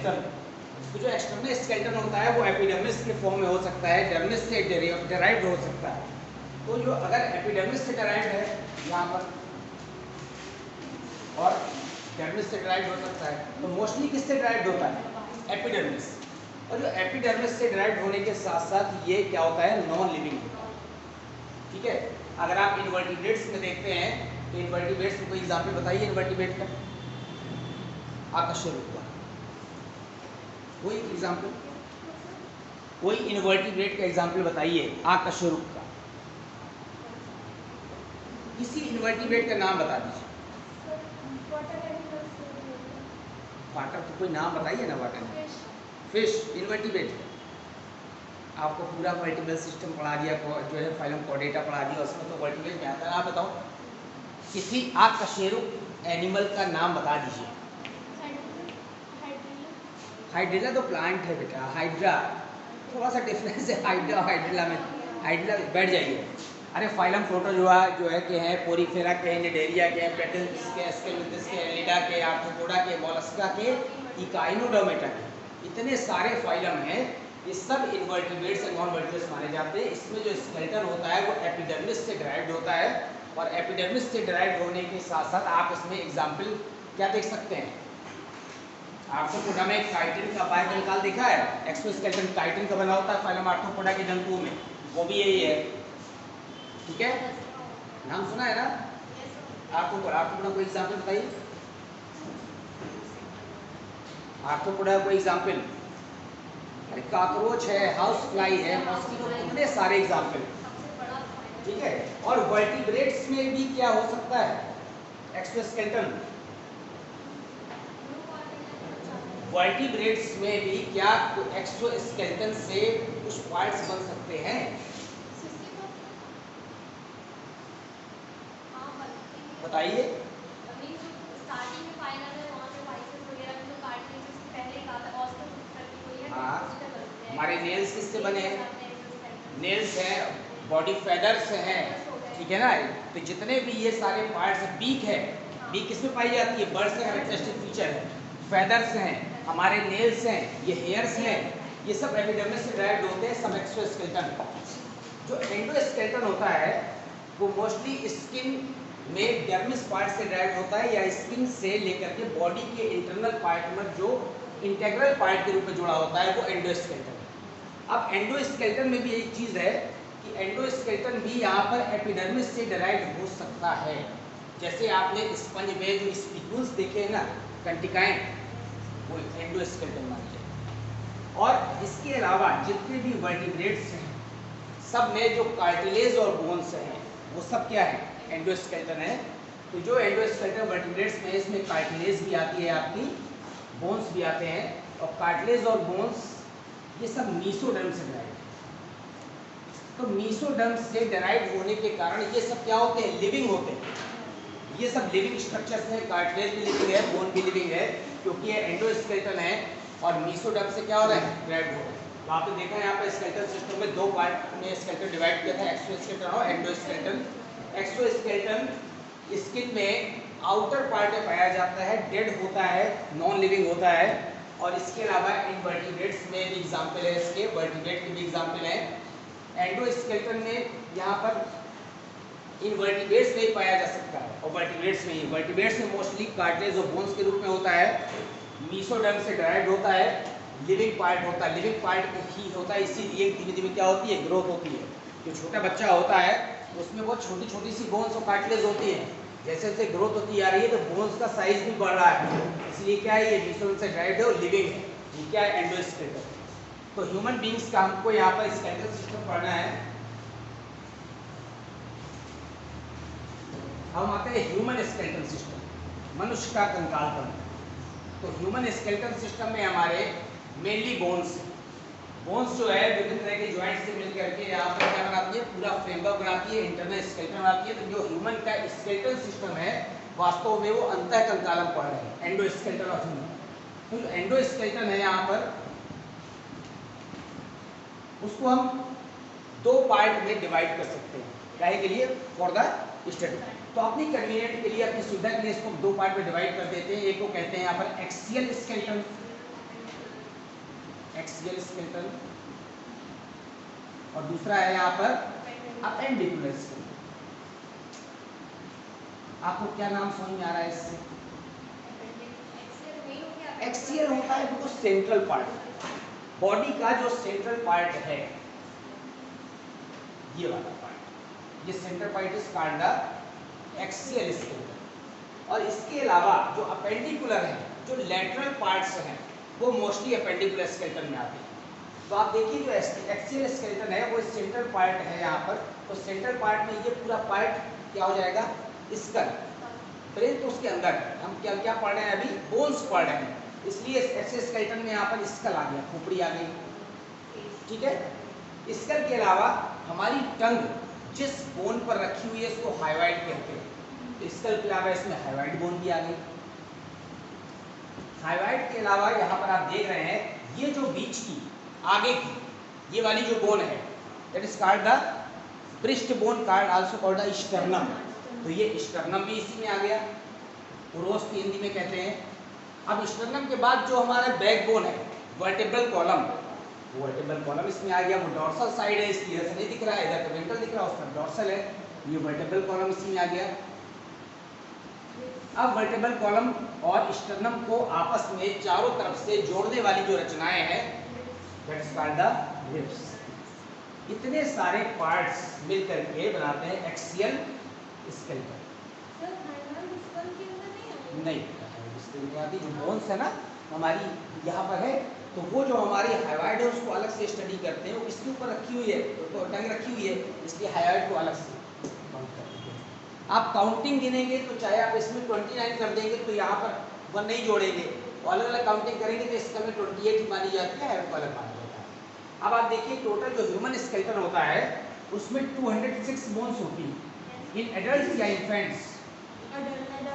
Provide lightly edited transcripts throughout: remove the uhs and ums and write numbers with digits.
Skeleton, तो जो external skeleton होता है वो एपिडर्मिस के फॉर्म में हो सकता है, डर्मिस से डेराइव्ड हो सकता है। तो जो अगर एपिडर्मिस से डेराइव्ड है यहाँ पर और डर्मिस से डेराइव्ड हो सकता है, तो मोस्टली किससे डेराइव्ड होता है? एपिडर्मिस। और जो एपिडर्मिस से डेराइव्ड होने के साथ साथ ये क्या होता है? नॉन लिविंग होता है। ठीक है, अगर आप इनवर्टिब्रेट्स में देखते हैं तो इनवर्टिब्रेट्स में कोई एग्जाम्पल बताइए इनवर्टिब्रेट का, आकस्मिक का कोई एग्जाम्पल, कोई इनवर्टिब्रेट का एग्जाम्पल बताइए आकस्मिक का, किसी इनवर्टिब्रेट का नाम बता दीजिए। वाटर तो कोई नाम बताइए ना, वाटर में फिश इनवर्टिब्रेट है। आपको पूरा वर्टिब्रल सिस्टम पढ़ा दिया, जो है फाइलम कॉर्डेटा पढ़ा दिया, उसमें तो वर्टिब्रेट में आता है। आप बताओ किसी आकस्मिक एनिमल का नाम बता दीजिए। हाइड्रिला तो प्लांट है बेटा, हाइड्रा थोड़ा सा डिफरेंस है हाइड्रा हाइड्रिला में। हाइड्रिला बैठ जाइए। अरे फाइलम प्रोटोजोआ जो है के हैं, पोरीफेरा के हैं, निडेरिया के हैं, पेटल्स के, एस्केलेटस के, एलिडा के, आर्थ्रोपोडा के, मोलस्का के, इकाइनोडर्मेटा के, इतने सारे फाइलम हैं। ये सब इनवर्टिब्रेट्स और नॉन वर्टिब्रेट्स माने जाते हैं। इसमें जो स्केलेटन होता है वो एपिडर्मिस से डिराइव्ड होता है, और एपिडर्मिस से डिराइव्ड होने के साथ साथ आप इसमें एग्जाम्पल क्या देख सकते हैं? आर्थ्रोपोडा में काइटिन का बायोकेमिकल देखा है, एक्सोस्केलेटन काइटिन का बना होता है फाइलम आर्थ्रोपोडा के जंतुओं में, वो भी यही है। ठीक है, नाम सुना है ना आर्थ्रोपोडा? आर्थ्रोपोडा कोई एग्जाम्पल बताइए, आर्थ्रोपोडा कोई एग्जाम्पल? अरे कॉकरोच है, हाउस फ्लाई है, मॉस्किटो, इतने सारे एग्जाम्पल। ठीक है, और वर्टिब्रेट्स में भी क्या हो सकता है? एक्सोस्केलेटन। वर्टिब्रेट्स में भी क्या एक्सोस्केलेटन से कुछ पार्ट्स बन सकते हैं? बताइए। हाँ, हमारे नेल्स किससे बने हैं? नेल्स है, बॉडी फेदर्स हैं, ठीक है ना। तो जितने भी ये सारे पार्ट्स, बीक है, बीक किसमें पाई जाती है? बर्ड्स का कैरेक्टरिस्टिक फीचर है। फेदर्स हैं, हमारे नेल्स हैं, ये हेयर्स हैं, ये सब एपिडर्मिस से डिराइव्ड होते हैं, सब एक्सोस्केलेटन। जो एंडोस्केलेटन होता है वो मोस्टली स्किन में डर्मिस पार्ट से डिराइव्ड होता है, या स्किन से लेकर के बॉडी के इंटरनल पार्ट में जो इंटेग्रल पार्ट के रूप में जुड़ा होता है वो एंडोस्केलेटन। अब एंडोस्केलेटन में भी एक चीज़ है कि एंडोस्केलेटन भी यहाँ पर एपिडर्मिस से डिराइव्ड हो सकता है। जैसे आपने स्पंज में जो स्पिक्यूल्स देखे हैं ना, कंटिकाइन, वो एंडोस्केलेटन मान लीजिए। और इसके अलावा जितने भी वर्टिब्रेट्स हैं सब में जो कार्टिलेज और बोन्स हैं वो सब क्या है? एंडोस्केलेटन है। तो जो एंडोस्केलेटन वर्टिब्रेट्स में, इसमें कार्टिलेज भी आती है आपकी, बोन्स भी आते हैं, और कार्टिलेज और बोन्स ये सब मीसोडर्म से डिराइव। तो मीसोडर्म से डिराइव होने के कारण ये सब क्या होते हैं? लिविंग होते हैं। ये सब लिविंग स्ट्रक्चर्स हैं, कार्टिलेज भी लिविंग है, बोन भी लिविंग है, क्योंकि ये एंडोस्केलेटन है और मीसोडर्म से क्या हो रहा है? डिराइव हो रहा है। तो आपने देखा है यहाँ पे स्केलेटल सिस्टम में दो पार्ट में स्केलेटन डिवाइड किया था, एक्सोस्केलेटन और एंडोस्केलेटन। एक्सोस्केलेटन स्किन में आउटर पार्ट में पाया जाता है, डेड होता है, नॉन लिविंग होता है। और इसके अलावा इनवर्टिब्रेट्स में भी एग्जाम्पल है इसके, वर्टिब्रेट के भी एग्जाम्पल है। एंडोस्केलेटन में यहाँ पर इनवर्टिब्रेट्स में ही पाया जा सकता है और वर्टिब्रेट्स में ही। वर्टिब्रेट्स में मोस्टली कार्टिलेज और बोन्स के रूप में होता है, मीसोडर्म से डिराइव्ड होता है, लिविंग पार्ट होता है, लिविंग पार्ट ही होता है, इसीलिए धीमे धीमे क्या होती है? ग्रोथ होती है। जो छोटा बच्चा होता है उसमें बहुत छोटी छोटी सी बोन्स और कार्टिलेज होती हैं, जैसे जैसे ग्रोथ होती आ रही है तो बोन्स का साइज भी बढ़ रहा है, इसलिए क्या है? ये मीसोडर्म से डिराइव्ड है और लिविंग है। ये क्या है? एंडोस्केलेटन। तो ह्यूमन बींग्स का हमको यहाँ पर स्केलेटल सिस्टम पढ़ना है। हम आते हैं ह्यूमन स्केलेटल सिस्टम, मनुष्य का कंकाल तंत्र। तो ह्यूमन स्केलेटल सिस्टम में हमारे मेनली बोन्स, बोन्स जो है विभिन्न तरह के जॉइंट से मिलकर के यहाँ पर क्या बनाती है? पूरा फ्रेमवर्क बनाती है, इंटरनल स्केलेटन बनाती है। तो जो ह्यूमन का स्केलेटल सिस्टम है वास्तव में वो अंतः कंकाल हम पढ़ रहे हैं, एंडोस्केलेटन ऑफ ह्यूमन। तो जो एंडोस्केलेटन है यहाँ पर, उसको हम दो पार्ट में डिवाइड कर सकते हैं, काहे के लिए? For the study. तो अपनी कन्वीनियंट के लिए, अपनी सुविधा के लिए इसको दो पार्ट में डिवाइड कर देते हैं। एक को कहते हैं यहाँ पर एक्सियल स्केलेटन, एक्सियल स्केलेटन और दूसरा है यहाँ पर अपेंडिकुलर स्केलेटन। आपको क्या नाम समझ में आ रहा है इससे? एक्सियल होता है बिल्कुल सेंट्रल पार्ट, बॉडी का जो सेंट्रल पार्ट है, ये वाला पार्ट, ये central part is called the axial skeleton. और इसके अलावा जो अपेंडिकुलर है, जो लेटरल पार्ट्स हैं, वो मोस्टली अपेंडिकुलर स्केलेटन में आते हैं। तो आप देखिए जो एक्सियल स्केलेटन है वो सेंट्रल पार्ट है यहाँ पर, तो सेंट्रल पार्ट में ये पूरा पार्ट क्या हो जाएगा? स्कल। ब्रेन तो उसके अंदर है, हम क्या क्या पढ़ रहे हैं अभी? बोन्स पढ़ रहे हैं, इसलिए एक्सियल स्केलेटन में यहाँ पर स्कल आ गया, खोपड़ी आ गई, ठीक है। स्कल के अलावा हमारी टंग जिस बोन पर रखी हुई है इसको हाइवाइड कहते हैं। स्कल के अलावा इसमें हाइवाइड बोन भी आ गई। हाइवाइड के अलावा यहाँ पर आप देख रहे हैं ये जो बीच की आगे की ये वाली जो बोन है, that is called the breast bone, called also called the sternum. तो ये स्टर्नम भी इसी में आ गया, उरोस्थ हिंदी में कहते हैं। अब स्टर्नम के बाद जो हमारा बैकबोन है, वर्टेब्रल कॉलम, वो वर्टेब्रल कॉलम इसमें आ गया। वो डॉर्सल साइड है, इसलिए ऐसा नहीं दिख रहा है, इधर वेंट्रल दिख रहा है, उस पर डॉर्सल है, ये वर्टेब्रल कॉलम इसी में आ गया। अब वर्टेब्रल कॉलम और स्टर्नम को आपस में चारों तरफ से जोड़ने वाली जो रचनाएं हैं, that is called the ribs. इतने सारे पार्ट्स मिलकर के बनाते हैं एक्सियल स्केलेटन। नहीं, आती जो बोन्स है ना हमारी यहाँ पर है, तो वो जो हमारी हाइवाइड है उसको अलग से स्टडी करते हैं। वो इसके ऊपर रखी हुई है, तो टंग रखी हुई है, इसलिए हाइवाइड को अलग से काउंट करते हैं। आप काउंटिंग गिनेंगे तो चाहे आप इसमें 29 कर देंगे तो यहाँ पर 1 नहीं जोड़ेंगे, और अलग अलग काउंटिंग करेंगे तो इसका में 28 ही मानी जाती है, हाइवाइड को अलग माना जाता है। अब आप देखिए टोटल जो ह्यूमन स्केलेटन होता है उसमें 206 बोन्स होती हैं। इन एडल्ट या इन्फेंट्स,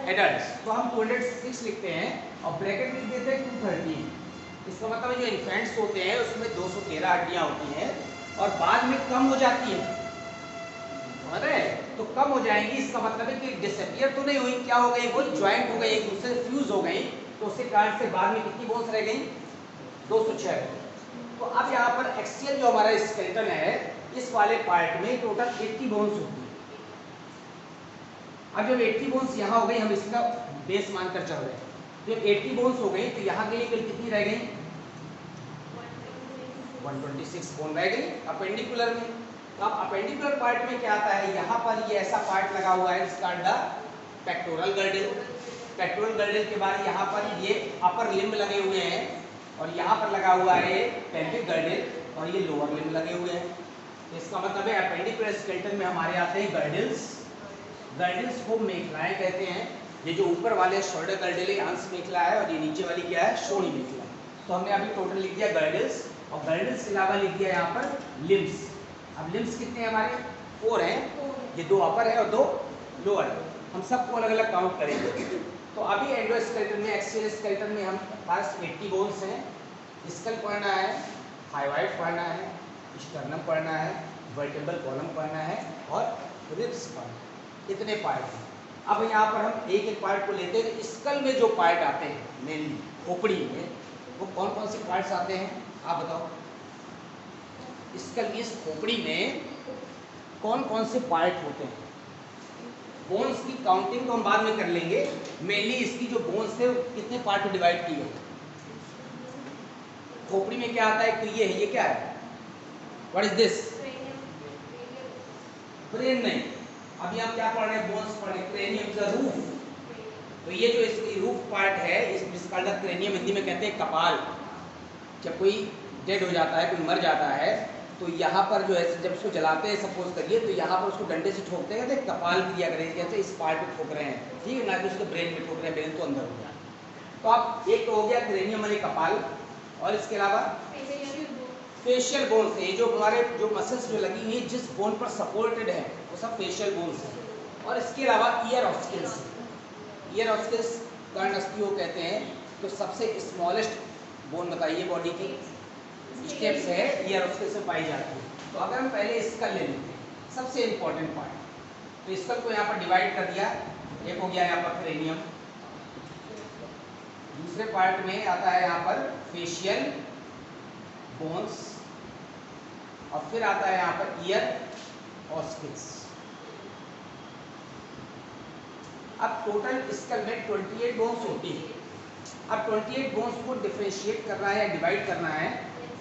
एडल्ट्स तो हम 206 लिखते हैं और ब्रैकेट में लिख देते हैं 213। इसका मतलब जो इन्फेंट्स होते हैं उसमें 213 हड्डियां होती हैं और बाद में कम हो जाती है, समझ रहे हैं? तो कम हो जाएंगी, इसका मतलब है कि डिसअपियर तो नहीं हुई, क्या हो गई? वो ज्वाइंट हो गई, एक दूसरे से फ्यूज हो गई, तो उसके कारण से बाद में कितनी बोन्स रह गई? 206। तो अब यहाँ पर एक्सियल जो हमारा स्केलेटन है, इस वाले पार्ट में टोटल 80 बोन्स होती है। अब जब 80 बोन्स यहाँ हो गई, हम इसका बेस मानकर चल रहे हैं, जब 80 बोन्स हो गई तो यहाँ के लिए कल कितनी रह गई? 126 बोन रह गई अपेंडिकुलर में। तो अब अपेंडिकुलर पार्ट में क्या आता है? यहाँ पर ये ऐसा पार्ट लगा हुआ है जिसका the pectoral girdle. Pectoral girdle के बाद यहाँ पर ये अपर लिम्ब लगे हुए हैं और यहाँ पर लगा हुआ है पेल्विक गर्डल और ये लोअर लिम्ब लगे हुए हैं। तो इसका मतलब है अपेंडिकुलर स्केलेटन में हमारे आते हैं गर्डल्स। गर्डल्स को मेखलाएं कहते हैं। ये जो ऊपर वाले शोल्डर गर्डल है, अंश मेखला है, और ये नीचे वाली क्या है? शोणी मेखला। तो हमने अभी टोटल लिख दिया गर्डल्स, और गर्डल्स के अलावा लिख दिया यहाँ पर लिम्स। अब लिम्स कितने हैं हमारे? 4 हैं, ये 2 अपर है और 2 लोअर है। हम सबको अलग अलग काउंट करेंगे। तो अभी एंडोस्केलेटन में, एक्सियल स्केलेटन में हम पास 80 बोन्स हैं। स्कल पढ़ना है, हाइवाइड पढ़ना है, स्टर्नम पढ़ना है, वर्टेब्रल कॉलम पढ़ना है और रिब्स पढ़ना है। इतने पार्ट हैं। अब यहाँ पर हम एक एक पार्ट को लेते हैं। स्कल में जो पार्ट आते हैं मेनली खोपड़ी में, वो कौन कौन से पार्ट्स आते हैं आप बताओ? स्कल की इस खोपड़ी में कौन कौन से पार्ट होते हैं? बोन्स की काउंटिंग तो हम बाद में कर लेंगे। मेनली इसकी जो बोन्स थे कितने पार्ट में डिवाइड किए गए? खोपड़ी में क्या आता है? तो ये है, ये क्या है? What is this? ब्रेन नहीं। अभी हम क्या पढ़ रहे हैं? बोन्स पढ़ रहे हैं। Cranium is a roof. तो ये जो इसकी रूफ पार्ट है, इस कॉल्ड क्रेनियम, हिंदी में कहते हैं कपाल। जब कोई डेड हो जाता है, कोई मर जाता है, तो यहाँ पर जो है जब उसको जलाते हैं सपोज करिए, तो यहाँ पर उसको डंडे से ठोकते हैं, कहते हैं कपाल क्रिया करेंगे, कहते हैं इस पार्ट पे ठोक रहे हैं, ठीक है ना, कि उसके ब्रेन में ठोक रहे हैं, ब्रेन तो अंदर हो गया। तो आप एक तो हो गया क्रेनियम यानी कपाल, और इसके अलावा फेशियल बोन्स है, जो हमारे जो मसल्स जो लगी हुई है जिस बोन पर सपोर्टेड है वो सब फेशियल बोन्स हैं। और इसके अलावा ईयर ऑस्किल्स, ईयर ऑस्किल्स कर्णस्थीय कहते हैं। तो सबसे स्मॉलेस्ट बोन बताइए बॉडी की स्टेप्स है ईयर ऑस्किल्स में पाई जाती है। तो अगर हम पहले स्कल ले लेते हैं, सबसे इंपॉर्टेंट पार्ट, तो स्कल को यहाँ पर डिवाइड कर दिया। एक हो गया यहाँ पर क्रेनियम, दूसरे पार्ट में आता है यहाँ पर फेशियल, बोन्स और फिर आता है यहाँ पर ईयर ऑस्किल्स। अब टोटल स्कल में 28 बोन्स होती है। अब 28 बोन्स को डिफरेंशिएट करना है या डिवाइड करना है,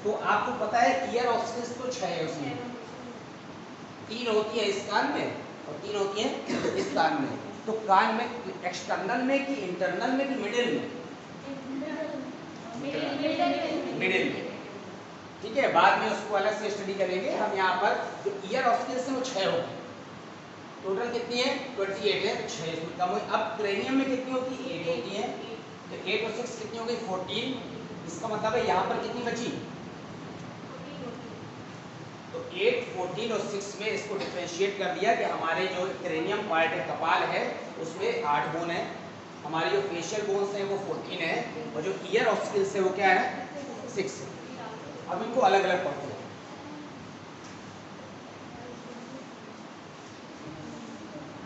तो आपको पता है ईयर ऑस्किल्स तो 6 है, उसमें 3 होती है इस कान में और 3 होती है इस कान में। तो कान में एक्सटर्नल में कि इंटरनल में कि मिडिल में? मिडिल में। ठीक है, बाद में उसको अलग से स्टडी करेंगे हम। यहाँ पर जो ईयर ऑस्किल्स है वो 6 होती है। टोटल कितनी है? 28 है, 6 इसमें कम हुई। अब क्रेनियम में कितनी होती है? 8 होती है। तो 8 और 6 कितनी हो गई? 14। इसका मतलब है यहाँ पर कितनी बची? तो 8, 14 और 6 में इसको डिफरेंशिएट कर दिया कि हमारे जो क्रेनियम पार्ट है, कपाल है, उसमें 8 बोन है। हमारी जो फेशियल बोन्स हैं वो 14 है और जो ईयर ऑस्किल्स है वो क्या है? 6 है। अब इनको अलग अलग पढ़ते हैं।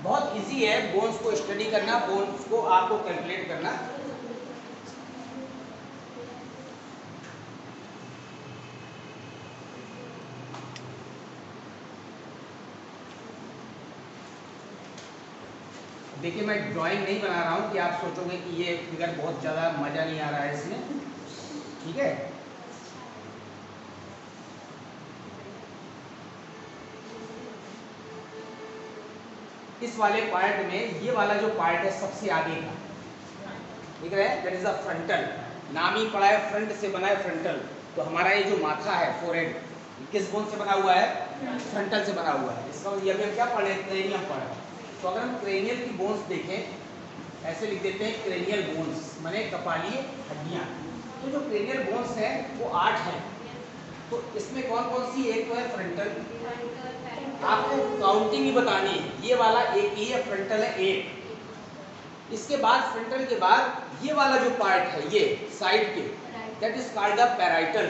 बहुत इजी है बोन्स को स्टडी करना, बोन्स को आपको कैलकुलेट करना। देखिए मैं ड्राइंग नहीं बना रहा हूँ कि आप सोचोगे कि ये फिगर बहुत ज़्यादा मज़ा नहीं आ रहा है इसमें। ठीक है, इस वाले पार्ट में ये वाला जो पार्ट है सबसे आगे का, दिख रहा है? That is the frontal. नाम ही पड़ा है फ्रंट से बना है, फ्रंटल। तो हमारा ये जो माथा है, फोरहेड, किस बोन से बना हुआ है? फ्रंटल से बना हुआ है। इसका मतलब हम क्या पढ़े? क्रेनियम पढ़ा। तो अगर हम क्रेनियल की बोन्स देखें, ऐसे लिख देते हैं क्रेनियल बोन्स, माने कपालीय हड्डियां। तो जो क्रेनियल बोन्स हैं वो 8 हैं। तो इसमें कौन कौन सी? एक तो है फ्रंटल, आपको काउंटिंग ही बतानी है। ये वाला एक ही है, फ्रंटल है 8। इसके बाद फ्रंटल के बाद ये वाला जो पार्ट है, ये साइड के, that is called the parietal.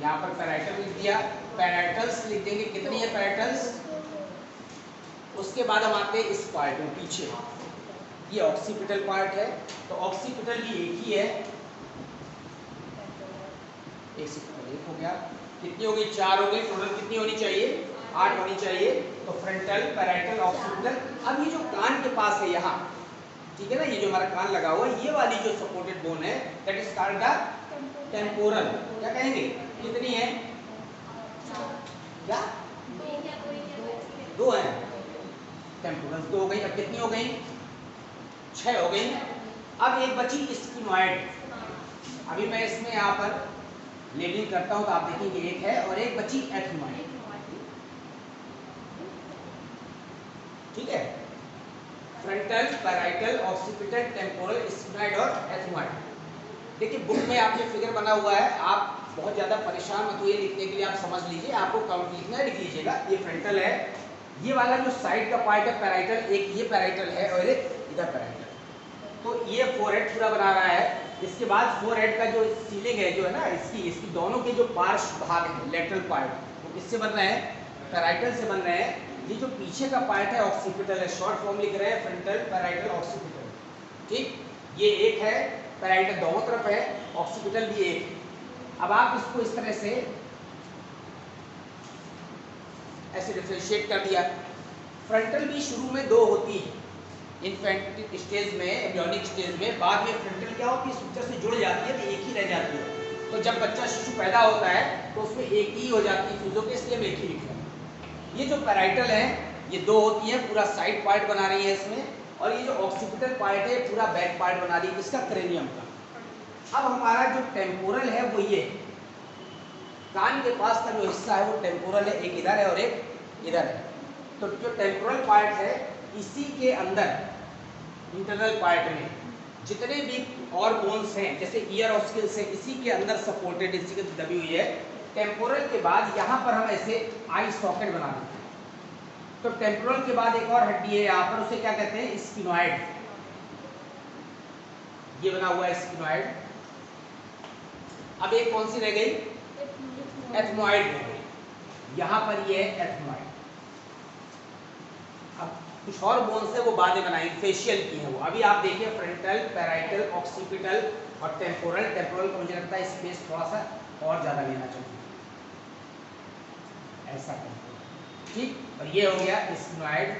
यहाँ पर पैराइटल लिख दिया, पैराइटल्स लिख देंगे। कितनी है पैराइटल्स? उसके बाद हम आते हैं इस पार्ट में पीछे, ये ऑक्सीपिटल पार्ट है। तो ऑक्सीपिटल भी एक ही है। एक सेकंड, एक हो गया, कितनी हो गई? 4 हो गई। टोटल कितनी होनी चाहिए? 8 होनी चाहिए। तो फ्रंटल, पैराइटल, ऑक्सीपिटल। अब ये जो कान के पास है यहाँ, ठीक है ना, ये जो हमारा कान लगा हुआ है, ये वाली जो सपोर्टेड बोन है, that is called the temporal. क्या कहेंगे? कितनी है? क्या? 2 है। टेम्पोरल 2 हो गई। अब कितनी हो गई? 6 हो गई। अब एक बची स्फिनॉइड। अभी मैं इसमें यहाँ पर लेबलिंग करता हूँ तो आप देखेंगे एक है और एक बची एथमॉइड। ठीक है, frontal, parietal, occipital, temporal, sphenoid और एथमॉइड। देखिए बुक में आपके फिगर बना हुआ है, आप बहुत ज़्यादा परेशान मत होइए लिखने के लिए, आप समझ लीजिए। आपको काउंट लिखना है, लिख लीजिएगा। ये फ्रंटल है, ये वाला जो साइड का पार्ट है पैराइटल, एक ये पैराइटल है और एक इधर पैराइटल। तो ये फोरहेड पूरा बना रहा है। इसके बाद फोरहेड का जो सीलिंग है, जो है ना, इसकी दोनों के जो पार्श्व भाग है, लेटरल पार्ट, वो किससे बन रहे हैं? पैराइटल से बन रहे हैं। ये जो पीछे का पार्ट है ऑक्सीपिटल है, शॉर्ट फॉर्म लिख रहे हैं फ्रंटल, पैराइटल, ऑक्सीपिटल। ठीक, ये एक है, पैराइटल दोनों तरफ है, ऑक्सीपिटल भी एक। अब आप इसको इस तरह से ऐसे डिफरेंशिएट कर दिया। फ्रंटल भी शुरू में 2 होती है, इन्फेंटिक स्टेज में, एम्ब्रियोनिक स्टेज में। बाद में फ्रंटल क्या होती है? स्ट्रक्चर से जुड़ जाती है, तो एक ही रह जाती है। तो जब बच्चा शिशु पैदा होता है तो उसमें एक ही हो जाती है चीज़ों के, इसलिए हम एक ही लिख रहे हैं। ये जो पैराइटल है ये 2 होती है, पूरा साइड पार्ट बना रही है इसमें। और ये जो ऑक्सीपिटल पार्ट है पूरा बैक पार्ट बना रही है, किसका? क्रेनियम का। अब हमारा जो टेम्पोरल है वो ये कान के पास का जो हिस्सा है वो टेम्पोरल है, एक इधर है और एक इधर है। तो जो टेम्पोरल पार्ट है इसी के अंदर इंटरनल पार्ट में जितने भी और बोन्स हैं, जैसे ईयर ऑस्किल्स है, इसी के अंदर सपोर्टेड, इसी के दबी हुई है। टेम्पोरल के बाद यहाँ पर हम ऐसे आई सॉकेट बना देते हैं। तो टेम्पोरल के बाद एक और हड्डी है यहाँ पर, उसे क्या कहते हैं? स्फिनॉइड। ये बना हुआ है स्फिनॉइड। अब एक कौन सी रह गई? एथमॉइड रह गई। यहाँ पर ये है एथमॉइड। अब कुछ और बोन्स है वो बाद में बनाई, फेशियल की है वो। अभी आप देखिए फ्रंटल, पैराइटल, ऑक्सीपिटल और टेम्पोरल। टेम्पोरल को मुझे लगता है स्पेस थोड़ा सा और ज़्यादा लेना चाहिए, ऐसा करके, ठीक। और ये हो गया स्फिनोइड,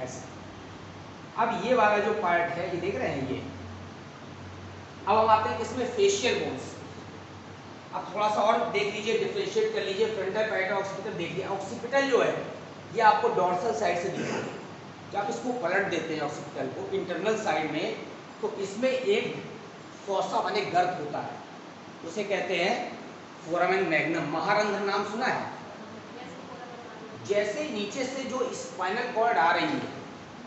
ऐसा। अब ये वाला जो पार्ट है, ये देख रहे हैं ये। अब हम आते हैं इसमें फेशियल बोन्स। अब थोड़ा सा और देख लीजिए, डिफरेंशिएट कर लीजिए, फ्रंटल, पैराइटल, ऑक्सीपिटल देख लिया। ऑक्सीपिटल जो है ये आपको डॉर्सल साइड से दिखता है। जब आप इसको पलट देते हैं ऑक्सीपिटल को इंटरनल साइड में, तो इसमें एक फोसा माने गर्त होता है, उसे कहते हैं फोरामेन मैग्नम। महारंध्र नाम सुना है? जैसे नीचे से जो स्पाइनल कॉर्ड आ रही है,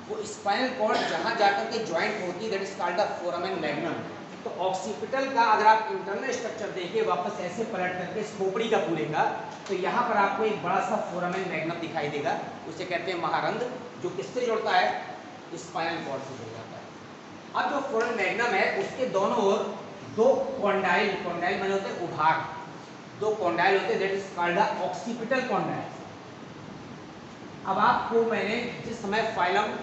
वो स्पाइनल कॉर्ड जहां जाकर के ज्वाइंट होती है, that is called the foramen magnum. तो ऑक्सीपिटल का अगर आप इंटरनल स्ट्रक्चर देखिए वापस ऐसे पलट करके इस खोपड़ी का पूरे का, तो यहाँ पर आपको एक बड़ा सा फोरामेन मैग्नम दिखाई देगा, उसे कहते हैं महारंध्र, जो किससे जुड़ता है? स्पाइनल कॉर्ड से जुड़ जाता है। अब जो फोरामेन मैग्नम है उसके दोनों ओर दो कॉन्डाइल, कॉन्डाइल माने होते हैं उभार, दो कॉन्डाइल होते हैं, that is called the occipital condyle. अब आपको मैंने जिस समय फाइलम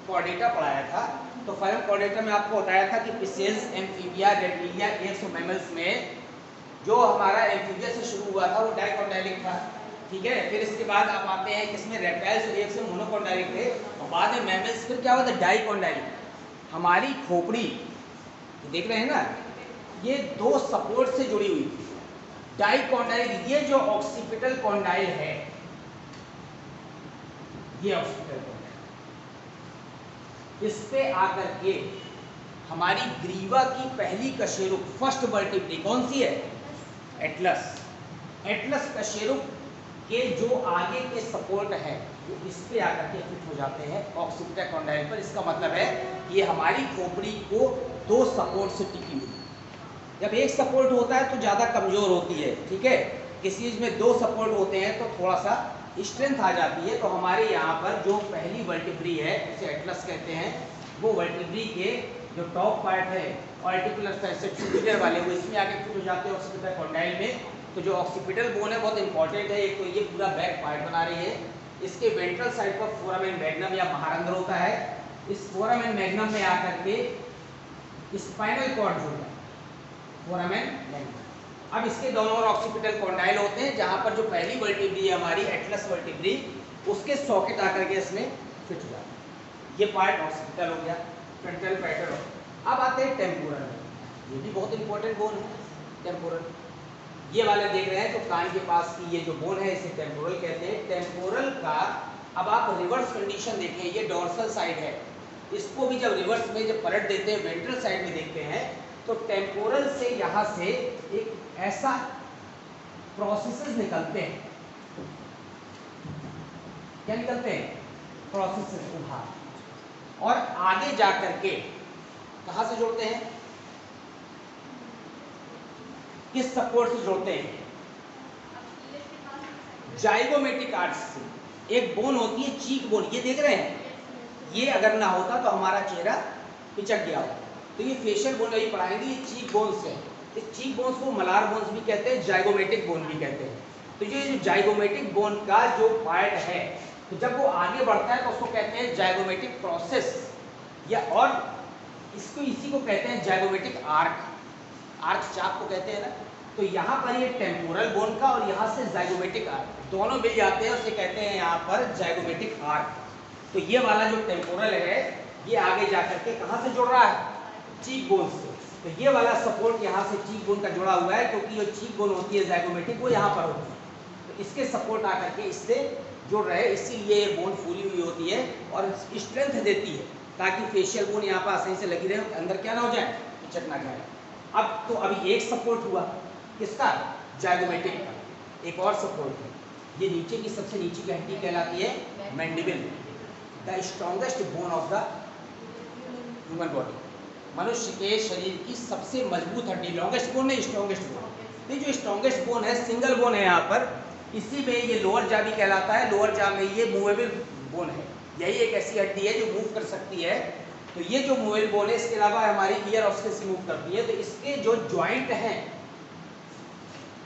कॉर्डेटा पढ़ाया था, तो फाइलम कॉर्डेटा में आपको बताया था कि फिशेस, एम्फीबिया, रेप्टिलिया, एप्स और मैमल्स में जो हमारा एम्फीबिया से शुरू हुआ था वो डाइकोंडाइलिक था, ठीक है। फिर इसके बाद आप आते हैं किसमें? रेप्टाइल्स और एप्स में मोनोकोंडाइलिक थे, और बाद में मैमल्स फिर क्या हुआ था? डाइकोंडाइलिक। हमारी खोपड़ी देख रहे हैं ना, ये दो सपोर्ट से जुड़ी हुई थी, डाइकोंडाइलिक। ये जो ऑक्सीपिटल कॉन्डाइल है, ये ऑक्सीपिटल कॉन्डाइल, इस पे आकर के हमारी ग्रीवा की पहली कशेरुक, फर्स्ट वर्टिब्री कौन सी है? एटलस। एटलस कशेरुक के जो आगे के सपोर्ट है वो इस पे आकर के फिट हो जाते हैं ऑक्सीपिटल कॉन्डाइल पर। इसका मतलब है ये हमारी खोपड़ी को दो सपोर्ट से टिकी हुई। जब एक सपोर्ट होता है तो ज़्यादा कमज़ोर होती है, ठीक है। किसी चीज़ में दो सपोर्ट होते हैं तो थोड़ा सा स्ट्रेंथ आ जाती है। तो हमारे यहाँ पर जो पहली वर्टिब्री है उसे एटलस कहते हैं, वो वर्टिब्री के जो टॉप पार्ट है आर्टिकुलर फैसेट सुपीरियर वाले, वो इसमें आके फिट हो जाते हैं ऑक्सीपिटल कॉन्डाइल में। तो जो ऑक्सीपिटल बोन है बहुत इंपॉर्टेंट है, एक तो ये पूरा बैक पार्ट बना रही है। इसके वेंट्रल साइड पर फोरामेन मैग्नम या महारंध्र होता है। इस फोरामेन मैग्नम में आकर के स्पाइनल कॉर्ड जुड़ता है, फोरामेन मैग्नम। अब इसके दोनों ओर ऑक्सीपिटल कॉन्डाइल होते हैं, जहां पर जो पहली वर्टिब्री है हमारी एटलस वर्टिब्री, उसके सॉकेट आकर के इसमें फिट हो जाता है। ये पार्ट ऑक्सीपिटल हो गया, फ्रंटल, पैराइटल। अब आते हैं टेम्पोरल, ये भी बहुत इंपॉर्टेंट बोन है टेम्पोरल। ये वाले देख रहे हैं तो कान के पास की ये जो बोन है इसे टेम्पोरल कहते हैं। टेम्पोरल का अब आप रिवर्स कंडीशन देखें, ये डोर्सल साइड है, इसको भी जब रिवर्स में जब पलट देते हैं वेंट्रल साइड में देखते हैं, तो टेम्पोरल से यहाँ से एक ऐसा प्रोसेसेस निकलते हैं। क्या निकलते हैं? प्रोसेसेस, उभार, और आगे जाकर के कहां से जोड़ते हैं? किस सपोर्ट से जोड़ते हैं? जाइगोमेटिक आर्च से। एक बोन होती है चीक बोन, ये देख रहे हैं, ये अगर ना होता तो हमारा चेहरा पिचक गया होता। तो ये फेशियल बोन अभी पढ़ाएंगे, ये चीक बोन्स है। इस चीक बोन्स को मलार बोन्स भी कहते हैं, जाइगोमेटिक बोन भी कहते हैं। तो ये जो जाइगोमेटिक बोन का जो पार्ट है, तो जब वो आगे बढ़ता है तो उसको कहते हैं जाइगोमेटिक प्रोसेस, या और इसको इसी को कहते हैं जाइगोमेटिक आर्क। आर्क चाप को कहते हैं ना। तो यहाँ पर ये टेम्पोरल बोन का और यहाँ से जाइगोमेटिक आर्क दोनों मिल जाते हैं, उसे कहते हैं यहाँ पर जाइगोमेटिक आर्क। तो ये वाला जो टेम्पोरल है ये आगे जाकर के कहाँ से जुड़ रहा है? चीक बोन से। तो ये वाला सपोर्ट यहाँ से चीक बोन का जुड़ा हुआ है, क्योंकि जो चीक बोन होती है जाइगोमेटिक वो यहाँ पर होती है, तो इसके सपोर्ट आकर के इससे जुड़ रहे, इसीलिए ये बोन फूली हुई होती है और स्ट्रेंथ देती है, ताकि फेशियल बोन यहाँ पर आसानी से लगी रहे, अंदर क्या ना हो जाए, पिचक ना जाए। अब तो अभी एक सपोर्ट हुआ किसका? जाइगोमेटिक का। एक और सपोर्ट है, ये नीचे की सबसे नीचे की हड्डी कहलाती है mandible, the strongest bone of the human body. मनुष्य के शरीर की सबसे मजबूत हड्डी, लॉन्गेस्ट बोन नहीं, स्ट्रॉन्गेस्ट बोन। ये जो स्ट्रॉन्गेस्ट बोन है सिंगल बोन है यहाँ पर, इसी में ये लोअर जा भी कहलाता है। लोअर जा में ये मूवेबल बोन है, यही एक ऐसी हड्डी है जो मूव कर सकती है। तो ये जो मूवेबल बोन है, इसके अलावा हमारी ईयर ऑस्टिस मूव करती है। तो इसके जो ज्वाइंट हैं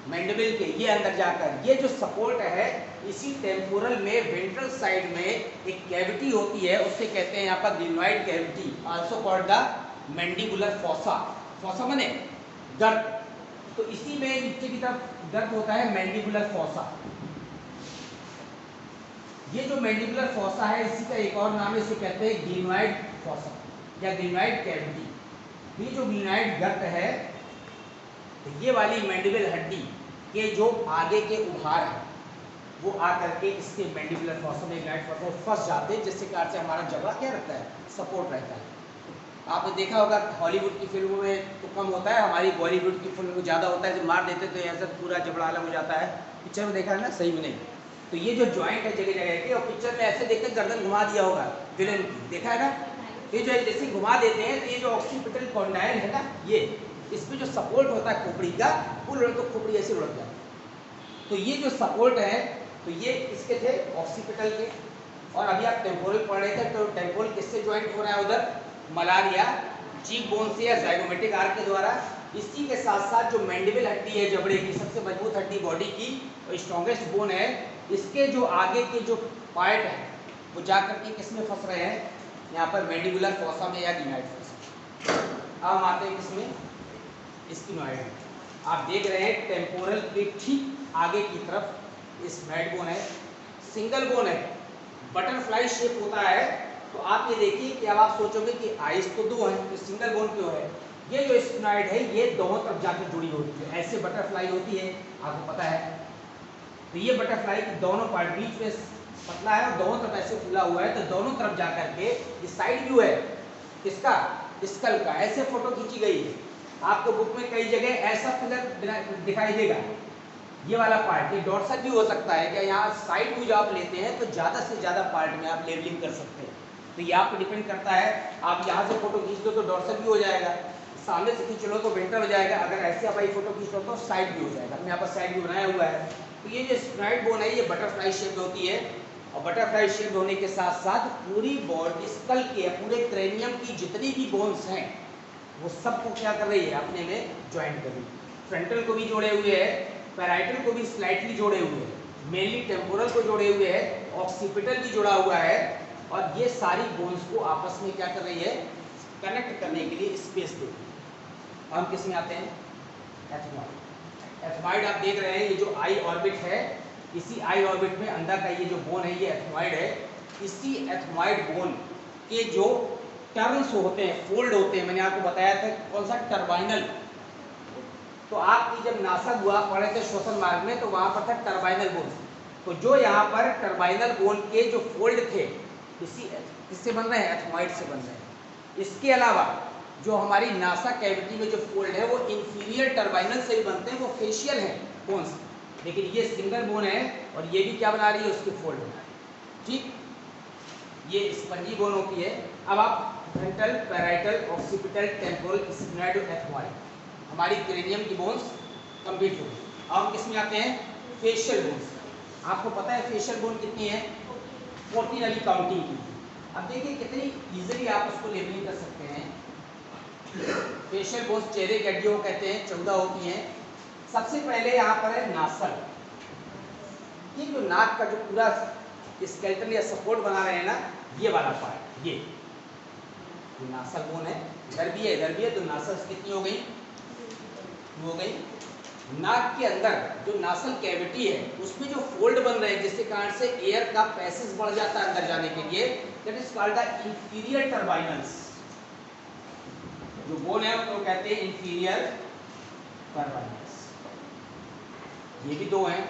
मैंडिबल के ये अंदर जाकर ये जो सपोर्ट है, इसी टेम्पोरल में वेंट्रल साइड में एक कैविटी होती है, उससे कहते हैं यहाँ पर glenoid cavity, also called the mandibular fossa. Fossa माने गर्त, तो इसी में नीचे की तरफ गर्त होता है मैंडिबुलर फॉसा। ये जो मैंडिबुलर फॉसा है, इसी का एक और नाम है, इसे कहते हैं ग्लिनॉइड फॉसा या ग्लिनॉइड कैविटी। ये जो ग्लिनॉइड गर्त है, ये वाली मैंडिबल हड्डी के जो आगे के उभार है, वो आकर के इसके मैंडिबुलर फॉसा में ग्लिनॉइड फॉसा में फंस जाते हैं, जिससे कारण से हमारा जबड़ा क्या रहता है, सपोर्ट रहता है। आपने देखा होगा हॉलीवुड की फिल्मों में तो कम होता है, हमारी बॉलीवुड की फिल्मों में ज़्यादा होता है, जब मार देते तो ऐसा पूरा जबड़ा अलग हो जाता है। पिक्चर में देखा है ना, सही में नहीं। तो ये जो जॉइंट है जगह जगह के, और पिक्चर में ऐसे देखकर गर्दन घुमा दिया होगा विलेन की, देखा है ना, ये जो जैसे घुमा देते हैं तो ये जो ऑक्सीपिटल कॉन्डाइल है ना, ये इसमें जो सपोर्ट होता है खोपड़ी का, वो लुढ़क तो खोपड़ी ऐसे लुढ़क जाती है। तो ये जो सपोर्ट है, तो ये इसके थे ऑक्सीपिटल के। और अभी आप टेम्पोरल पढ़ रहे थे, तो टेम्पोरल किससे ज्वाइंट हो रहा है उधर, मलारिया चीक बोन से या ज़ाइगोमेटिक आर्क के द्वारा। इसी के साथ साथ जो मैंडिबल हड्डी है जबड़े की, सबसे मजबूत हड्डी बॉडी की और स्ट्रॉन्गेस्ट बोन है, इसके जो आगे के जो पार्ट है वो जाकर के किस में फंस रहे हैं, यहाँ पर मैंडिबुलर फॉसा में या ग्लिनॉइड फॉसा। अब हम आते हैं किसमें, स्फिनॉइड में। आप देख रहे हैं टेम्पोरल के ठीक आगे की तरफ स्फिनॉइड बोन है, सिंगल बोन है, बटरफ्लाई शेप होता है। तो आप ये देखिए कि अब आप सोचोगे कि आइस तो दो है, तो सिंगल बोन क्यों है। ये जो स्फिनॉइड है ये दोनों तरफ जाकर जुड़ी होती है, ऐसे बटरफ्लाई होती है, आपको पता है। तो ये बटरफ्लाई की दोनों पार्ट, बीच में पतला है और दोनों तरफ ऐसे फूला हुआ है, तो दोनों तरफ जाकर के ये साइड व्यू है किसका, स्कल का, ऐसे फोटो खींची गई है। आपको बुक में कई जगह ऐसा फिगर दिखाई देगा, ये वाला पार्ट, ये डॉर्सल भी हो सकता है कि यहाँ साइड व्यू जो आप लेते हैं तो ज़्यादा से ज़्यादा पार्ट में आप लेवलिंग कर सकते हैं। तो ये आप पर डिपेंड करता है, आप यहाँ से फोटो खींच लो तो डॉर्सल भी हो जाएगा, सामने से खींच लो तो वेंट्रल हो जाएगा, अगर ऐसे आप फोटो खींच लो तो साइड व्यू हो जाएगा। हमने यहाँ पर साइड व्यू बनाया हुआ है। तो ये जो स्फिनॉइड बोन है ये बटरफ्लाई शेप होती है, और बटरफ्लाई शेप होने के साथ साथ पूरी बॉडी स्कल के, पूरे क्रेनियम की जितनी भी बोन्स हैं वो सबको क्या कर रही है, अपने में ज्वाइंट कर रही है। फ्रंटल को भी जोड़े हुए है, पैराइटल को भी स्लाइटली जोड़े हुए हैं, मेनली टेम्पोरल को जोड़े हुए है, ऑक्सीपिटल भी जुड़ा हुआ है, और ये सारी बोन्स को आपस में क्या कर रही है, कनेक्ट करने के लिए स्पेस देती है। हम किस में आते हैं, एथमॉइड। एथमॉइड आप देख रहे हैं, ये जो आई ऑर्बिट है, इसी आई ऑर्बिट में अंदर का ये जो बोन है ये एथमॉइड है। इसी एथमॉइड बोन के जो टर्न्स होते हैं, फोल्ड होते हैं, मैंने आपको बताया था कौन सा, टर्बाइनल। तो आपकी जब नासा हुआ पढ़े थे श्वसन मार्ग में, तो वहां पर था टर्बाइनल बोन। तो जो यहाँ पर टर्बाइनल बोन के जो फोल्ड थे, इसी किससे बन रहे हैं, एथमॉइड से बन रहे हैं। इसके अलावा जो हमारी नासा कैविटी में जो फोल्ड है वो इंफीरियर टर्बाइनल से ही बनते हैं, वो फेशियल हैं बोन्स, लेकिन ये सिंगल बोन है और ये भी क्या बना रही है, उसके फोल्ड बना रही है। ठीक, ये स्पंजी बोन होती है। अब आप frontal, parietal, occipital, temporal, sphenoid और एथमॉइड, हमारी क्रेनियम की बोन्स कंप्लीट हो गई। अब हम किस में आते हैं, फेशियल बोन्स। आपको पता है फेशियल बोन कितनी है, 14 अभी काउंटिंग की। अब देखिए कितनी इजीली आप उसको लेबलिंग कर सकते हैं। फेशियल बोन्स चेहरे की हड्डियों को कहते हैं, 14 होती हैं। सबसे पहले यहाँ पर है नासल। ये जो नाक का जो पूरा स्केलेटन या सपोर्ट बना रहे हैं ना, ये वाला पार्ट, ये नासल बोन है। इधर भी है, इधर भी है, तो नासल कितनी हो गई, हो गई। नाक के अंदर जो नासल कैविटी है उसमें जो फोल्ड बन रहे हैं, जिसके कारण से एयर का पैसेज बढ़ जाता है अंदर जाने के लिए, that is called the inferior turbinals. जो बोन है उसको कहते हैं इंफीरियर टर्बाइनल्स। ये भी दो हैं,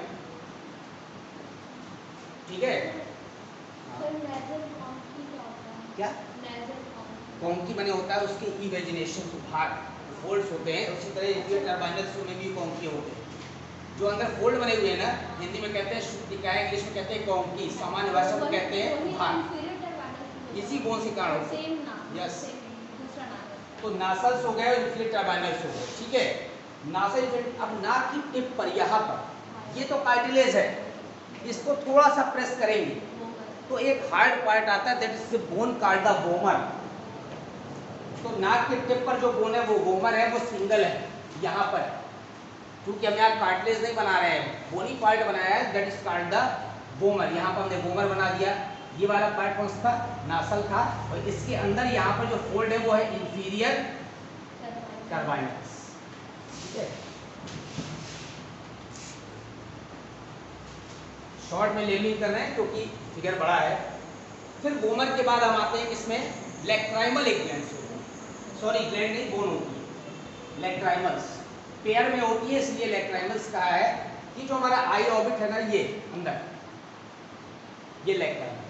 ठीक है। क्या कॉन्की बने होता है, उसके इमेजिनेशन भाग फोल्ड्स होते हैं, उसी तरह इंफीरियर टर्बाइनल्स में भी कॉन्की होते हैं। जो अंदर फोल्ड बने हुए हैं ना, हिंदी में कहते हैं शुक्तिका, इंग्लिश में कहते हैं कॉन्की, सामान्य भाषा में कहते हैं भाग। इसी बोन से कारण होते हैं। यस, तो नासल्स हो गए और इंफीरियर टर्बाइनल्स हो गए, ठीक है। नासल, अब नाक की टिप पर यहाँ पर ये तो कार्टिलेज है, इसको थोड़ा सा प्रेस करेंगे तो एक हार्ड पार्ट आता है, that is bone called the vomer. तो नाक के टिप पर जो बोन है वो वोमर है, वो सिंगल है यहाँ पर। क्योंकि हम यहाँ कार्टिलेज नहीं बना रहे हैं, बोनी पार्ट बनाया है, that is called the vomer. यहाँ पर हमने वोमर बना दिया। ये वाला पार्ट कौन सा था? नासल था। और इसके अंदर यहाँ पर जो फोल्ड है वो है इंफीरियर कार्बाइनस। ठीक है, शॉर्ट में लेबलिंग कर रहे हैं क्योंकि फिगर बड़ा है। फिर वोमर के बाद हम आते हैं किसमें? लेक्ट्राइमल एक ग्लैंड से, सॉरी ग्लैंड नहीं, बोन होती है। लेक्ट्राइमल्स पेयर में होती है, इसलिए लेक्ट्राइमल्स कहा है। कि जो हमारा आई ऑर्बिट है ना, ये अंदर, ये लेक्ट्राइमल।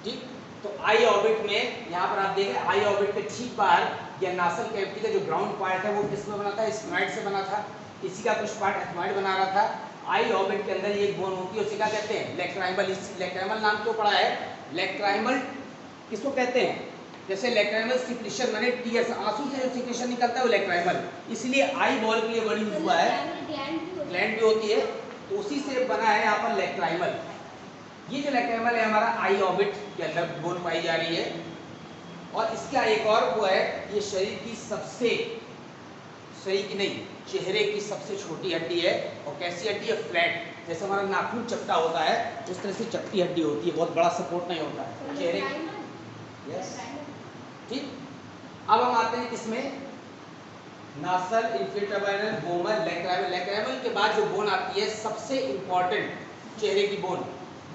ठीक, तो आई ऑर्बिट में यहाँ पर आप देखें, आई ऑर्बिट के ठीक बाहर या नासल कैविटी का जो ग्राउंड पार्ट है वो किसमें बना था? स्फेनॉइड से बना था। इसी का कुछ पार्ट एथमॉइड बना रहा था। आई ऑर्बिट के अंदर ये एक बोन होती है, उसे क्या कहते हैं? लेक्ट्राइमल। इस लेक्ट्राइमल नाम क्यों पड़ा है? लेक्ट्राइमल किसको कहते हैं? जैसे लेक्ट्राइमल सिक्रीशन, मैंने टीएस, आंसू से जो सिक्रीशन निकलता है वो लेक्ट्राइमल, इसलिए आई बॉल के लिए वर्ड यूज हुआ है। ग्लैंड भी होती है, तो उसी से बना है यहाँ पर लेक्ट्राइमल। ये जो लेक्ट्राइमल है हमारा आई ऑर्बिट के अंदर बोन पाई जा रही है। और इसका एक और वो है, ये शरीर की सबसे, शरीर की नहीं, चेहरे की सबसे छोटी हड्डी है। और कैसी हड्डी है? फ्लैट, जैसे हमारा नाखून चपटा होता है उस तरह से चपटी हड्डी होती है, बहुत बड़ा सपोर्ट नहीं होता है चेहरे। यस, ठीक। अब हम आते हैं किसमें? Nasal, inferior vomer, lacrimal. Lacrimal के बाद जो बोन आती है सबसे इंपॉर्टेंट चेहरे की बोन,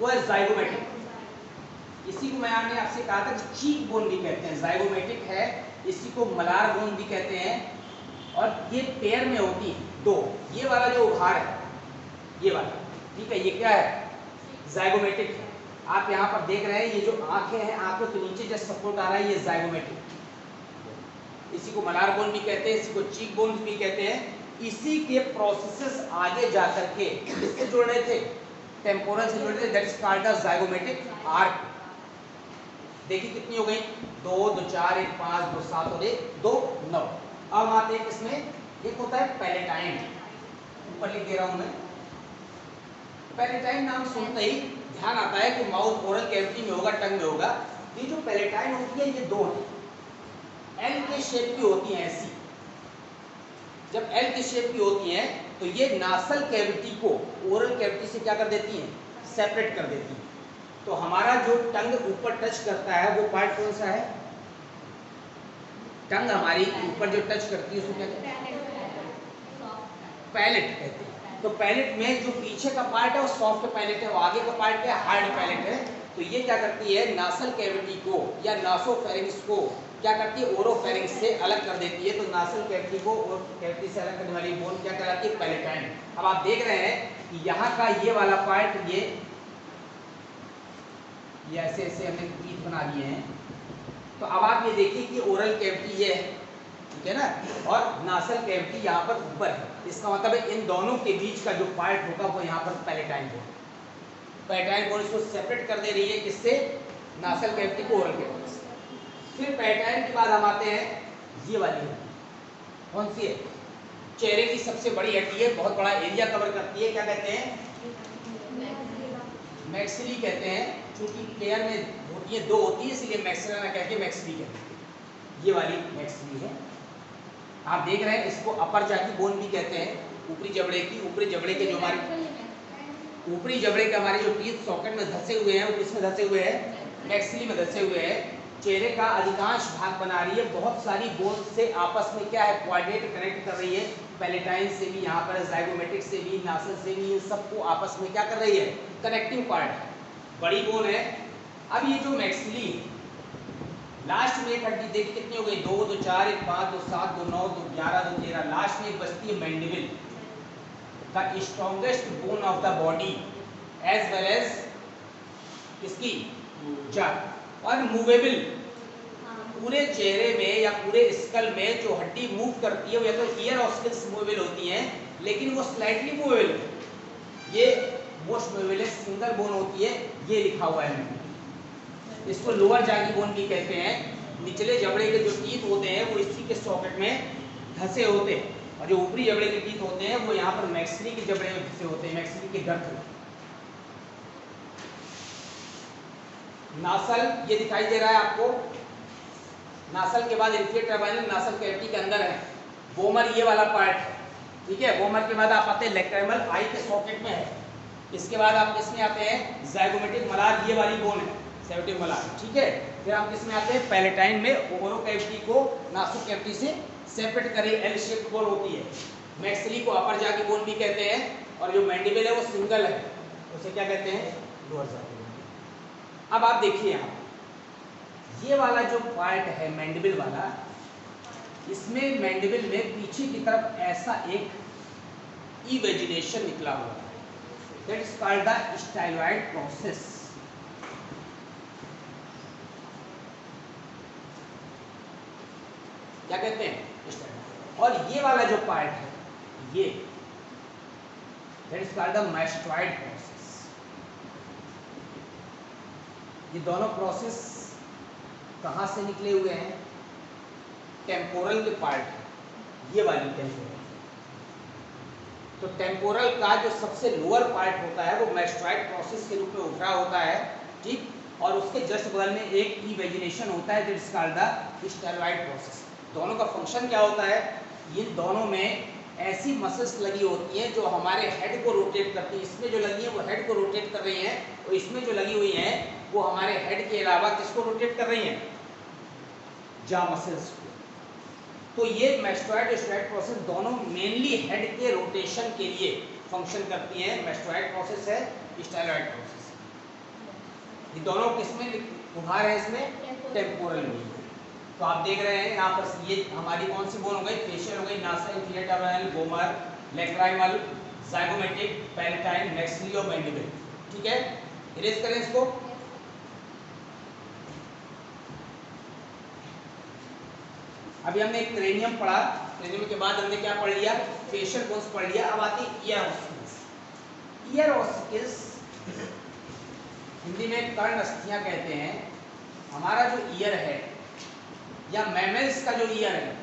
वो है जाइगोमेटिक। इसी को मैंने आपसे कहा था कि चीक बोन भी कहते हैं, जाइगोमेटिक है। इसी को मलार बोन भी कहते हैं। और ये पेयर में होती है दो। ये वाला जो उभार है, ये वाला, ठीक है, ये क्या है? जाइगोमेटिक है। आप यहाँ पर देख रहे हैं, ये जो आंखें हैं, आंखों के नीचे जो सपोर्ट आ रहा है, ये जाइगोमेटिक। इसी को मलार बोन भी कहते हैं, इसी को चीक बोन भी कहते हैं। इसी के प्रोसेसेस आगे जाकर के किससे जुड़ रहे थे? टेम्पोरल से जुड़ रहे थे, that is called the zygomatic arc. देखिए कितनी हो गई? 2 2 4 1 5 2 7 और 1 2 9। अब आते हैं किसमें? एक होता है पैलेटाइन, ऊपर लिख दे रहा हूं मैं। पैलेटाइन नाम सुनते ही ध्यान आता है कि माउथ ओरल कैविटी में होगा, टंग में होगा। ये जो पैलेटाइन होती है, ये दो है, एल के शेप की होती है ऐसी। जब एल के शेप की होती हैं तो ये नासल कैविटी को ओरल कैविटी से क्या कर देती हैं? सेपरेट कर देती हैं। तो हमारा जो टंग ऊपर टच करता है वो पार्ट कौन सा है? टंग हमारी ऊपर जो टच करती है उसको क्या कहते हैं? पैलेट कहते हैं। तो पैलेट में जो पीछे का पार्ट है वो सॉफ्ट पैलेट है, वो आगे का पार्ट क्या है? हार्ड पैलेट है। तो ये क्या करती है? नासल कैविटी को या नासोफेरिंक्स को क्या करती है? ओरोफेरिंक्स से अलग कर देती है। तो नासल कैविटी को और कैविटी से अलग करने वाली बोन क्या कहलाती है? पैलेटाइन। अब आप देख रहे हैं कि यहाँ का ये वाला पार्ट, ये ऐसे ऐसे हमने टीथ बना दिए हैं। तो अब आप ये देखिए कि ओरल कैविटी ये है, ठीक है ना, और नासल कैविटी यहाँ पर ऊपर है। इसका मतलब है इन दोनों के बीच का जो पार्ट होगा वो यहाँ पर पैलेटाइन बोन। पैलेटाइन बोन इसको सेपरेट कर दे रही है, किससे? नासल कैविटी को ओरल कैविटी से। फिर पैलेटाइन के बाद हम आते हैं ये वाली हड्डी, कौन सी है? चेहरे की सबसे बड़ी हड्डी है, बहुत बड़ा एरिया कवर करती है। क्या कहते हैं? मैक्सिली कहते हैं। चूंकि पेयर में होती है, दो होती है, इसलिए मैक्सिला ना कह के मैक्सिली कहते हैं। ये वाली मैक्सिली है। आप देख रहे हैं, इसको अपर जाकी बोन भी कहते हैं। ऊपरी जबड़े की, ऊपरी जबड़े के जो हमारे ऊपरी जबड़े के हमारे जो टीथ सॉकेट में धंसे हुए हैं वो किसमें धंसे हुए हैं? मैक्सिली में धंसे हुए हैं। चेहरे का अधिकांश भाग बना रही है, बहुत सारी बोन से आपस में क्या है? कोऑर्डिनेट कनेक्ट कर रही है। पैलेटाइन से भी, यहाँ पर जाइगोमेटिक से भी, नासल से भी, इन सबको आपस में क्या कर रही है? कनेक्टिंग पार्ट, बड़ी बोन है। अब ये जो मैक्सिली लास्ट में एक हड्डी देखिए कितनी हो गई? 2 2 4 1 5 2 7 2 9 2 11 2 13। लास्ट में एक बचती है mandible, the strongest bone of the body as well as इसकी जा और मूवेबल। पूरे चेहरे में या पूरे स्कल में जो हड्डी मूव करती है वो या तो ईयर ऑस्कल्स मूवेबल होती हैं, लेकिन वो स्लाइटली मूवेबल है। ये मोस्ट मूवेबल है, सिंगल बोन होती है, ये लिखा हुआ है। इसको लोअर जागी बोन भी कहते हैं। निचले जबड़े के जो टीथ होते हैं वो इसी के सॉकेट में धंसे होते हैं, और जो ऊपरी जबड़े के टीथ होते हैं वो यहाँ पर मैक्सिली के जबड़े में धंसे होते हैं, मैक्सिली के गर्त में। नासल ये दिखाई दे रहा है आपको। नासल के बाद इंफीरियर टर्बाइनल नासल कैविटी के अंदर है। वोमर ये वाला पार्ट है, ठीक है। वोमर के बाद आप आते हैं लैक्राइमल, आई के सॉकेट में है। इसके बाद आप किसमें आते हैं, जाइगोमेटिक मलार, ये वाली बोन है सेवेटिव मलार, ठीक है। फिर हम किसमें आते हैं, पैलेटाइन में ओरो कैविटी को नासुक कैविटी से सेपरेट करे एल शेप बोन होती है। मैक्सिली को अपर जा की बोन भी कहते हैं, और जो मैंडिबल है वो सिंगल है, उसे क्या कहते हैं, लोअर जा की बोन। अब आप देखिए यहाँ ये वाला जो पार्ट है मैंडिबल वाला, इसमें मैंडिबल में पीछे की तरफ ऐसा एक इवेजिनेशन निकला हुआ है, that is called the styloid process. क्या कहते हैं, स्टाइलॉइड। और ये वाला जो पार्ट है ये, that is called the mastoid process. ये दोनों प्रोसेस कहाँ से निकले हुए हैं, टेम्पोरल के पार्ट है, ये वाली टेम्पोरल। तो टेम्पोरल का जो सबसे लोअर पार्ट होता है वो मैस्टॉइड प्रोसेस के रूप में उभरा होता है, ठीक। और उसके जस्ट बगल में एक इवेजिनेशन होता है, that is called the styloid process. दोनों का फंक्शन क्या होता है, इन दोनों में ऐसी मसल्स लगी होती हैं जो हमारे हेड को रोटेट करती हैं। इसमें जो लगी है वो हेड को रोटेट कर रही हैं, और इसमें जो लगी हुई हैं वो हमारे हेड के अलावा किसको रोटेट कर रही हैं, जा मसल्स को। तो ये मैस्टॉइड और स्टाइलॉइड प्रोसेस दोनों मेनली हेड के रोटेशन के लिए फंक्शन करती हैं। मैस्टॉइड प्रोसेस है, स्टाइलॉइड प्रोसेस। ये दोनों किसमें उभार है, इसमें टेम्पोरल में। तो आप देख रहे हैं यहाँ पर ये हमारी कौन सी बोन हो गई, फेशियल हो गई, nasal, inferior turbinal, vomer, lacrimal, zygomatic, palatine, maxillae और मैंडिबल, ठीक है। इरेज करें इसको। अभी हमने क्रेनियम पढ़ा, क्रेनियम के बाद हमने क्या पढ़ लिया, फेशियल बोन्स पढ़ लिया। अब आती है ear ossicles. Ear ossicles Hindi में कर्ण अस्थियां कहते हैं। हमारा जो ईयर है या मैमल्स का जो ईयर है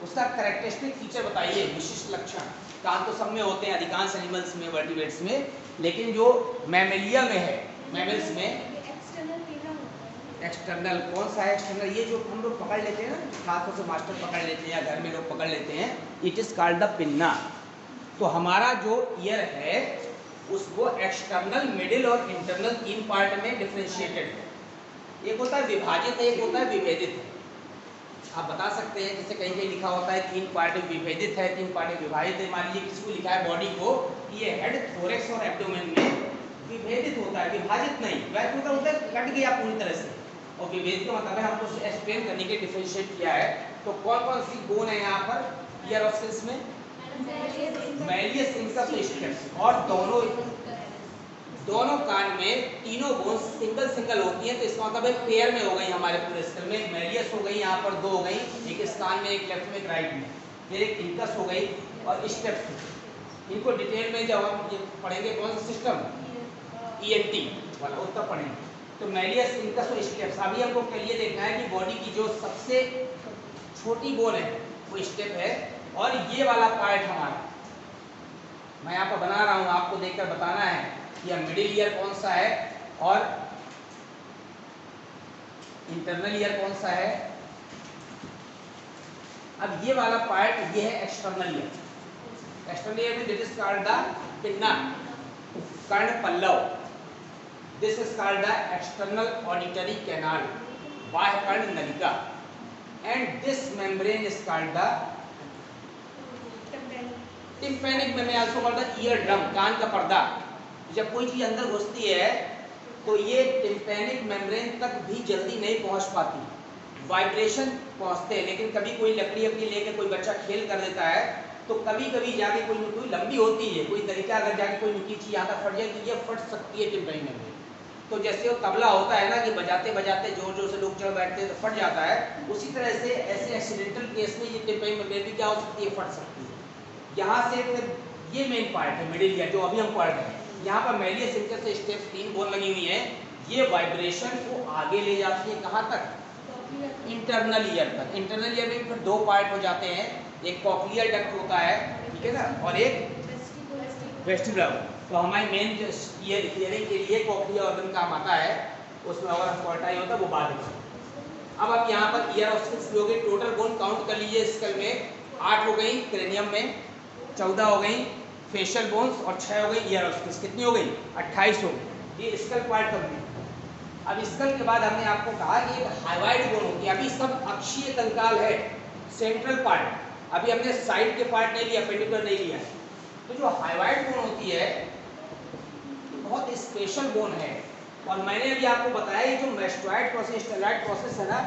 उसका कैरेक्टरिस्टिक फीचर बताइए, विशिष्ट लक्षण। कान तो सब में होते हैं, अधिकांश एनिमल्स में, वर्टिब्रेट्स में, लेकिन जो मैमेलिया में है, मैमल्स में एक्सटर्नल कौन सा है, एक्सटर्नल ये जो हम लोग पकड़ लेते हैं ना, हाथों से मास्टर पकड़ लेते हैं या घर में लोग पकड़ लेते हैं, it is called the pinna. तो हमारा जो ईयर है उसको एक्सटर्नल, मिडिल और इंटरनल तीन पार्ट में डिफरेंशिएटेड है। एक होता है विभाजित है, एक होता है विभेदित है। आप बता सकते हैं, जैसे कहीं कहीं लिखा होता है तीन पार्ट में विभेदित है, तीन पार्ट में विभाजित है। मान लीजिए किसी को लिखा है बॉडी को, ये हेड, थोरेक्स और एब्डोमेन में विभेदित होता है, विभाजित नहीं। वैसे होता है कट गया पूरी तरह से, और विभेद का मतलब है हमको उसे एक्सप्लेन करने के डिफरेंशिएट किया है। तो कौन कौन सी बोन है यहाँ पर ईयर ऑसिकल्स में, मैलियस, इंकस और दोनों कान में तीनों बोन सिंगल सिंगल होती हैं। तो इसका मतलब है पेयर में हो गई हमारे पूरे स्कल में। मैलियस हो गई यहाँ पर दो हो गई, एक इस कान में, एक लेफ्ट में, एक राइट में। फिर एक इंकस हो गई और स्टेप्स। इनको डिटेल में जब हम पढ़ेंगे कौन सा सिस्टम, ईएनटी वाला, उसका पढ़ेंगे। तो मैलियस, इंकस और स्टेप्स। अभी हमको ये देखना है कि बॉडी की जो सबसे छोटी बोन है वो स्टेप है, और ये वाला पार्ट हमारा मैं यहाँ पर बना रहा हूँ, आपको देखकर बताना है कि मिडिल ईयर कौन सा है और इंटरनल ईयर कौन सा है। अब ये वाला पार्ट ये है एक्सटर्नल ईयर। एक्सटर्नल ईयर में this is called the pinna, कर्ण पल्लव। This is called the external auditory canal, बाह्य कर्ण नलिका। And this membrane is called the tympanic membrane, also called the eardrum, कान का पर्दा। जब कोई चीज अंदर घुसती है तो ये टिम्पैनिक मेम्ब्रेन तक भी जल्दी नहीं पहुंच पाती, वाइब्रेशन पहुंचते हैं। लेकिन कभी कोई लकड़ी अपनी लेके कोई बच्चा खेल कर देता है तो कभी कभी जाके कोई लंबी होती है कोई तरीका, अगर जाके कोई नुकी चीज यहाँ तक फट जाए तो ये फट सकती है टिम्पैनिक मेम्ब्रेन। तो जैसे वो तबला होता है ना कि बजाते बजाते जोर जोर से लोग चढ़ बैठते हैं तो फट जाता है, उसी तरह से ऐसे एक्सीडेंटल केस में ये टिम्पैनिक मेम्ब्रेन भी क्या हो सकती है, फट सकती है। यहाँ से फिर ये मेन पार्ट है मिडिल ईयर, जो अभी हम पढ़ रहे हैं। यहाँ पर मैलियस, इंकस से स्टेप तीन बोन लगी हुई है, ये वाइब्रेशन को आगे ले जाती है कहाँ तक, इंटरनल ईयर तक। इंटरनल ईयर में फिर दो पार्ट हो जाते हैं, एक कॉक्लियर डक्ट होता है, ठीक है ना, और एक वेस्टिबुलर। तो हमारी मेन जो हियरिंग के लिए कॉक्लियर ऑर्गन काम आता है, उसमें और अल्फाटाई होता है, वो बाद में। अब आप यहाँ पर ईयर ऑसिकल्स भी हो गए, टोटल बोन काउंट कर लीजिए स्कल में 8 हो गई, क्रेनियम में 14 हो गई फेशियल बोन्स और 6 हो गई ईयर ऑस्टिस। कितनी हो गई? 28 हो गई। ये स्कल पार्ट कंप्लीट। अब स्कल के बाद हमने आपको कहा कि एक हाइवाइड बोन होती है। अभी सब अक्षीय कंकाल है, सेंट्रल पार्ट। अभी हमने साइड के पार्ट नहीं लिया, पेडिकुलर नहीं लिया। तो जो हाइवाइड बोन होती है बहुत स्पेशल बोन है। और मैंने अभी आपको बताया ये जो मैस्टोइड प्रोसेस, स्टेरॉइड प्रोसेस है ना,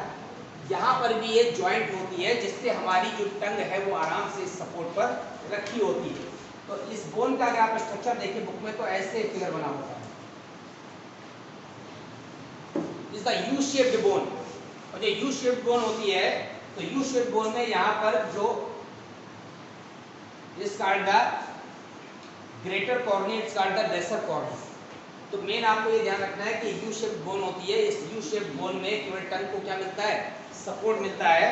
यहाँ पर भी ये ज्वाइंट होती है जिससे हमारी जो टंग है वो आराम से इस सपोर्ट पर रखी होती है। तो इस बोन का अगर आप स्ट्रक्चर देखें बुक में तो ऐसे फिगर बना होता है, इस द यू शेप्ड बोन। और जो यू शेप्ड बोन होती है तो यू शेप्ड बोन में यहाँ पर जो is called the greater cornu, it's called the lesser cornu. तो मेन आपको ये ध्यान रखना है कि यू शेप्ड बोन होती है। इस यू शेप्ड बोन में केवल टंग को क्या मिलता है? सपोर्ट मिलता है।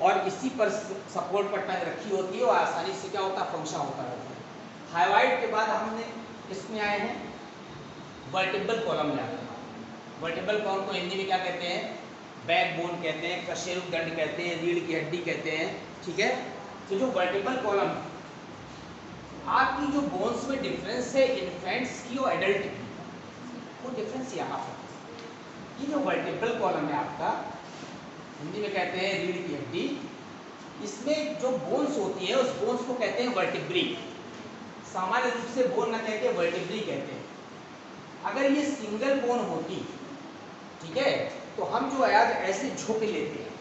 और इसी पर सपोर्ट पर टंग रखी होती है और आसानी से क्या होता है? फंक्शन होता रहता है। हाइवाइड के बाद हमने इसमें आए हैं वर्टिब्रल कॉलम में आते हैं। वर्टिब्रल कॉलम को हिंदी में क्या कहते हैं? बैक बोन कहते हैं, कशेरुक दंड कहते हैं, रीढ़ की हड्डी कहते हैं। ठीक है। तो जो वर्टिब्रल कॉलम, आपकी जो बोन्स में डिफरेंस है इन्फेंट्स की और एडल्ट की, वो डिफरेंस यहाँ पर। ये जो वर्टिब्रल कॉलम है आपका, हिंदी में कहते हैं रीढ़ की हड्डी, इसमें जो बोन्स होती है उस बोन्स को कहते हैं वर्टिब्री। सामान्य रूप से बोन न कहते वर्टिब्री कहते हैं। अगर ये सिंगल बोन होती, ठीक है, तो हम जो है आज ऐसे झुक लेते हैं।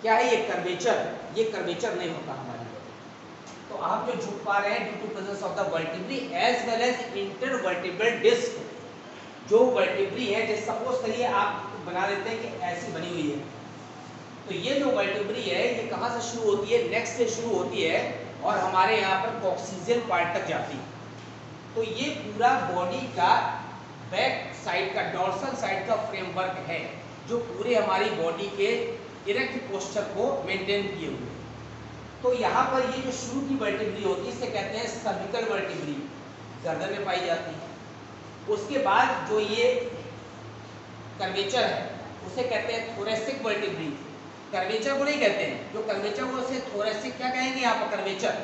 क्या है ये? कर्वेचर। ये कर्वेचर नहीं होता हमारे बॉडी। तो आप जो झुक पा रहे हैं due to presence of the vertebrae as well as intervertebral disc. जो वर्टिब्री है, जैसे सपोज करिए आप बना लेते हैं कि ऐसी बनी हुई है, तो ये जो वर्टिब्री है ये कहाँ से शुरू होती है? नेक से शुरू होती है और हमारे यहाँ पर कॉक्सीजियल पार्ट तक जाती है। तो ये पूरा बॉडी का बैक साइड का, डोर्सल साइड का फ्रेमवर्क है जो पूरे हमारी बॉडी के इरेक्ट पोस्चर को मेंटेन किए हुए। तो यहाँ पर ये जो शुरू की वर्टिब्री होती है इसे कहते हैं सर्विकल वर्टिब्री, गर्दन में पाई जाती है। उसके बाद जो ये कर्वेचर है उसे कहते हैं थोरेसिक वर्टिब्री। कर्वेचर को नहीं कहते हैं, जो कर्वेचर को उसे थोरेसिक क्या कहेंगे यहाँ पर? कर्वेचर।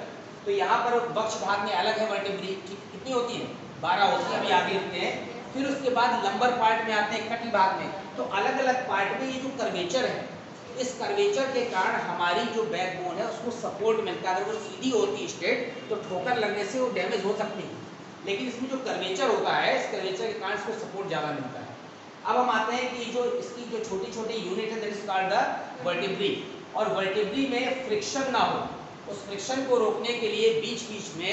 तो यहाँ पर वक्ष भाग में अलग है वर्टिब्री। कितनी होती है? 12 होती है। अभी आगे लिखते हैं। फिर उसके बाद लंबर पार्ट में आते हैं, कटी भाग में। तो अलग अलग पार्ट में ये जो कर्वेचर है, इस कर्वेचर के कारण हमारी जो बैकबोन है उसको सपोर्ट मिलता है। अगर वो सीधी होती स्ट्रेट तो ठोकर लगने से वो डैमेज हो सकती है, लेकिन इसमें जो कर्वेचर होता है, इस कर्वेचर के कारण इसको सपोर्ट ज़्यादा मिलता है। अब हम आते हैं कि जो इसकी जो छोटी छोटी यूनिट है that is called the vertebrae. और वर्टिब्री में फ्रिक्शन ना हो, उस फ्रिक्शन को रोकने के लिए बीच बीच में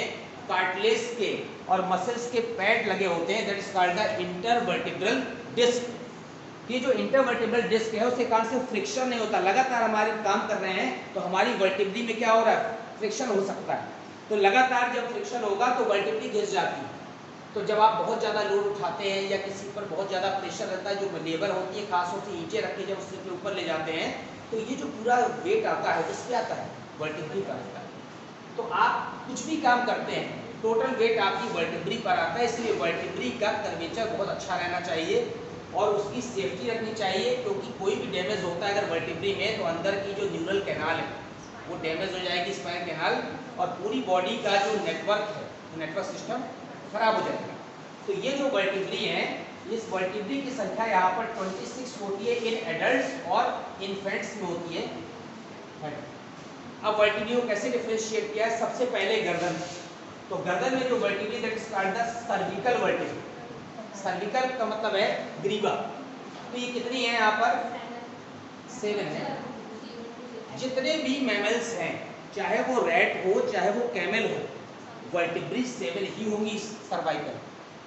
कार्टिलेज के और मसल्स के पैड लगे होते हैं that is called the intervertebral disc. ये जो इंटरवर्टिब्रल डिस्क है उसके कारण से फ्रिक्शन नहीं होता। लगातार हमारे काम कर रहे हैं तो हमारी वर्टिब्री में क्या हो रहा है? फ्रिक्शन हो सकता है। तो लगातार जब फ्रिक्शन होगा तो वर्टिब्री घिस जाती है। तो जब आप बहुत ज़्यादा लोड उठाते हैं या किसी पर बहुत ज़्यादा प्रेशर रहता है, जो लेबर होती है खासतौर से ईंटें रख के जब उसके ऊपर ले जाते हैं, तो ये जो पूरा वेट आता है किस पे आता है? वर्टिब्री पर आता है। तो आप कुछ भी काम करते हैं टोटल वेट आपकी वर्टिब्री पर आता है। इसलिए वर्टिब्री का कर्वेचर बहुत अच्छा रहना चाहिए और उसकी सेफ्टी रखनी चाहिए, क्योंकि कोई भी डैमेज होता है अगर वर्टिब्री में तो अंदर की जो न्यूरल कैनाल है वो डैमेज हो जाएगी, स्पाइन कैनाल, और पूरी बॉडी का जो नेटवर्क है, नेटवर्क सिस्टम खराब हो जाएगा। तो ये जो वर्टिब्री है, इस वर्टिब्री की संख्या यहाँ पर 26 होती है इन एडल्ट्स और इन्फेंट्स में होती है। अब वर्टिब्री को कैसे डिफरेंशिएट किया है? सबसे पहले गर्दन। तो गर्दन में जो vertebrae that is called the cervical vertebrae. Cervical का मतलब है ग्रीवा। तो ये कितनी है यहाँ पर? 7 है। जितने भी मैमल्स हैं, चाहे वो रैट हो चाहे वो कैमल हो, वर्टिब्री 7 ही होंगी सर्वाइकल।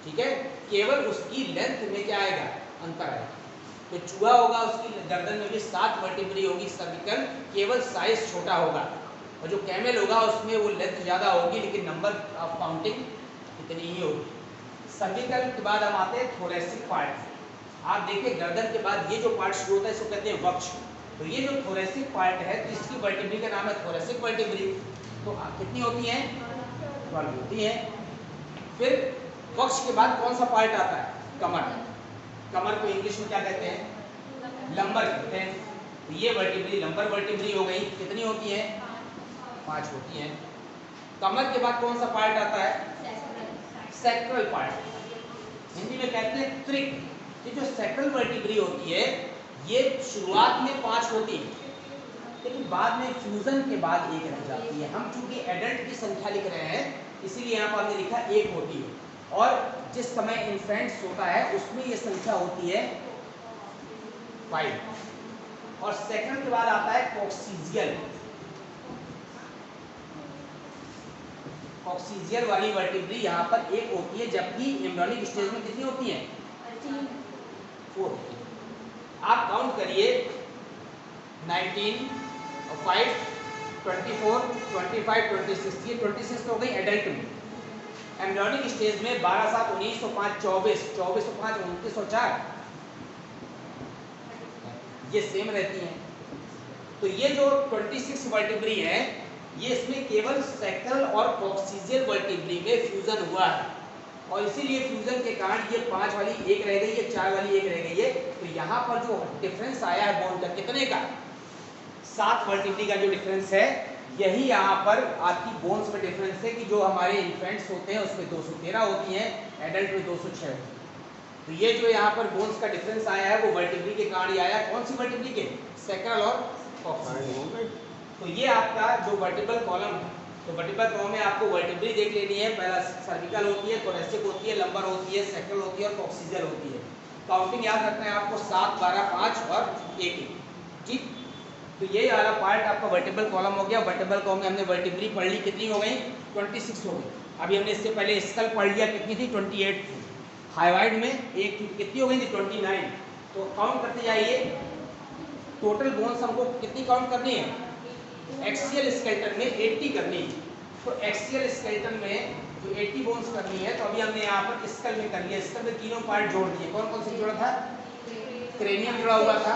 ठीक है। केवल उसकी लेंथ में क्या आएगा? अंतर आएगा। तो चूहा होगा उसकी गर्दन में भी 7 वर्टिब्री होगी सर्विकल, केवल साइज छोटा होगा। और जो कैमल होगा उसमें वो लेंथ ज़्यादा होगी लेकिन नंबर ऑफ काउंटिंग इतनी ही होगी। सर्विकल के बाद हम आते हैं थोरेसिक पार्ट। आप देखिए गर्दन के बाद ये जो पार्ट शुरू होता है इसको कहते हैं वक्ष। तो ये जो थोरेसिक पार्ट है तो इसकी वर्टिब्री का नाम है थोरेसिक वर्टिब्री। तो कितनी होती हैं? 12 होती हैं। फिर वक्ष के बाद कौन सा पार्ट आता है? कमर। कमर को इंग्लिश में क्या कहते हैं? लंबर कहते हैं। तो ये वर्टिब्री लंबर वर्टिब्री हो गई। कितनी होती है? 5 होती हैं। कमर के बाद कौन सा पार्ट आता है? सैक्रल पार्ट, हिंदी में कहते हैं त्रिक। ये जो सैक्रल वर्टिब्री होती है ये शुरुआत में 5 होती है, लेकिन बाद में फ्यूजन के बाद एक रह जाती है। हम चूंकि एडल्ट की संख्या लिख रहे हैं इसीलिए यहाँ पर हमने लिखा एक होती है, और जिस समय इन्फेंट सोता है उसमें ये संख्या होती है 5। और सेकंड के बाद आता है कॉक्सीजियल। कॉक्सीजियल वाली वर्टिब्री यहाँ पर एक होती है, जबकि एम्ब्रियोनिक स्टेज में कितनी होती है? 4 होती है। आप काउंट करिए 19, 5, 24, 25, 26, ये 26 तो हो गई एडल्ट में। एम्ब्रियोनिक स्टेज में 12, 7, 19, 5, 24, 24, 5, 29 और 4 ये सेम रहती हैं। तो ये जो 26 वर्टिब्री है ये इसमें केवल सैक्रल और कॉक्सीजियल वर्टिब्री में फ्यूजन हुआ है, और इसीलिए फ्यूजन के कारण ये 5 वाली एक रह गई है, 4 वाली एक रह गई है। तो यहाँ पर जो डिफरेंस आया है बोन का कितने का? 7 वर्टिब्री का जो डिफरेंस है यही यहाँ पर आपकी बोन्स में डिफरेंस है, कि जो हमारे इन्फेंट्स होते हैं उसमें 213 होती हैं, एडल्ट में 206 होती है। तो ये जो यहाँ पर बोन्स का डिफरेंस आया है वो वर्टिब्री के कारण ही आया है। कौन सी वर्टिब्री के? सैक्रल और कॉक्सीजियल। तो ये आपका जो वर्टिब्रल कॉलम है, तो वर्टिब्रल कॉलम में आपको वर्टिब्री देख लेनी है। पहला सर्विकल होती है, थोरेसिक होती है, लंबर होती है, सैक्रल होती है और कॉक्सीजियल होती है। काउंटिंग याद रखना है आपको 7, 12, 5 और 1। ठीक, तो ये वाला पार्ट आपका वर्टिब्रल कॉलम हो गया। वर्टिब्रल कॉलम में हमने वर्टिब्री पढ़ ली, कितनी हो गई? 26 हो गई। अभी हमने इससे पहले स्कल पढ़ लिया, कितनी थी? 28 थी। हाइवाइड में एक कितनी हो गई थी? 29। तो काउंट करते जाइए, टोटल बोन्स हमको कितनी काउंट करनी है? एक्सियल स्केलेटन में 80 करनी है। तो एक्सियल स्केलेटन में जो 80 बोन्स करनी है, तो अभी हमने यहाँ पर स्कल में कर लिया। स्कल में तीनों पार्ट जोड़ दिए। कौन कौन से जोड़ा था? क्रेनियम जुड़ा हुआ था,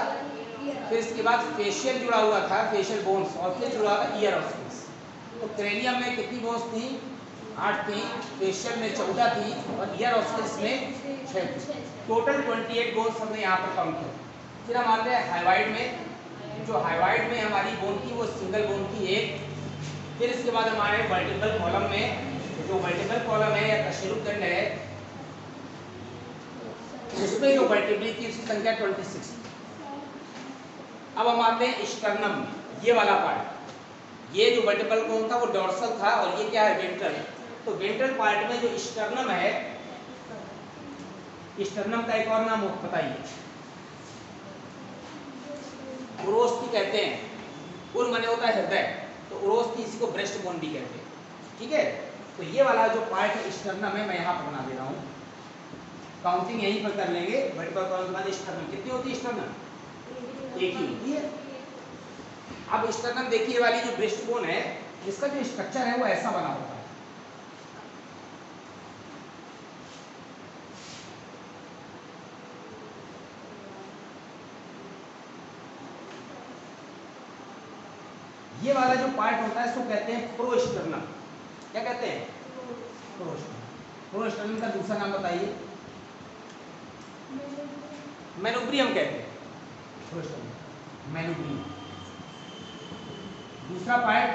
फिर इसके बाद फेशियल जुड़ा हुआ था, फेशियल बोन्स, और फिर जुड़ा हुआ ईयर ऑस्टिस। तो क्रेनियम में कितनी बोन्स थी? 8 थी, फेशियल में 14 थी और ईयर ऑस्टिस में 6 थी। टोटल 28 बोन्स हमने यहाँ पर काउंट किया। फिर हम आते हैं हाइवाइड में। जो हाइवाइड में हमारी बोन थी वो सिंगल बोन थी एक। फिर इसके बाद हमारे वर्टिब्रल कॉलम में, जो वर्टिब्रल कॉलम है या कशेरुकदंड है, उसमें जो वर्टिब्री थी उसकी संख्या 26। अब हम आते हैं स्टर्नम, ये वाला पार्ट। ये जो वर्टिब्रल कॉलम था वो डोर्सल था, और ये क्या है? वेंट्रल। तो वेंट्रल पार्ट में जो स्टर्नम है, स्टर्नम का एक और नाम बताइए। उरोस्थी कहते हैं। उर माने होता है हृदय, तो उरोस्थी इसी को ब्रेस्ट बोन भी कहते हैं। ठीक है, तो ये वाला जो पार्ट है स्टर्नम है, मैं यहाँ पर बना दे रहा हूँ। काउंटिंग यहीं पर कर लेंगे। वर्टिब्रल कॉलम के बाद स्टर्नम कितनी होती है? स्टर्नम एक ही होती है। अब स्टर्नम देखिए, वाली जो ब्रेस्ट बोन है इसका जो स्ट्रक्चर है वो ऐसा बना होता है। ये वाला जो पार्ट होता है इसको कहते हैं प्रोस्टर्नम। क्या कहते हैं? प्रोस्टर्नम। प्रोस्टर्नम का दूसरा नाम बताइए। मेनोब्रियम कहते हैं। प्रोस्टर्नम, मेनोब्रियम। दूसरा पार्ट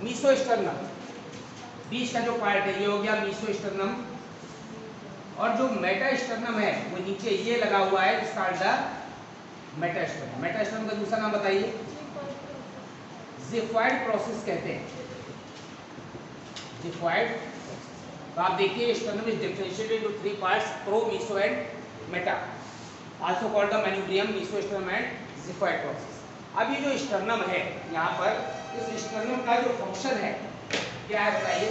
मीसोस्टर्नम। बीच का जो पार्ट है ये हो गया मीसोस्टर्नम। और जो मेटास्टर्नम है वो नीचे ये लगा हुआ है, इसका अर्थ मेटास्टर्नम। मेटास्टर्नम का दूसरा नाम बताइए। ज़िफॉइड प्रोसेस कहते हैं। ज़िफॉइड। तो आप देखिए sternum is differentiated into 3 parts, pro, meso and meta, also called the manubrium, mesosternum and xiphoid process. अब ये जो स्टर्नम है यहाँ पर, इस स्टर्नम का जो फंक्शन है क्या है बताइए?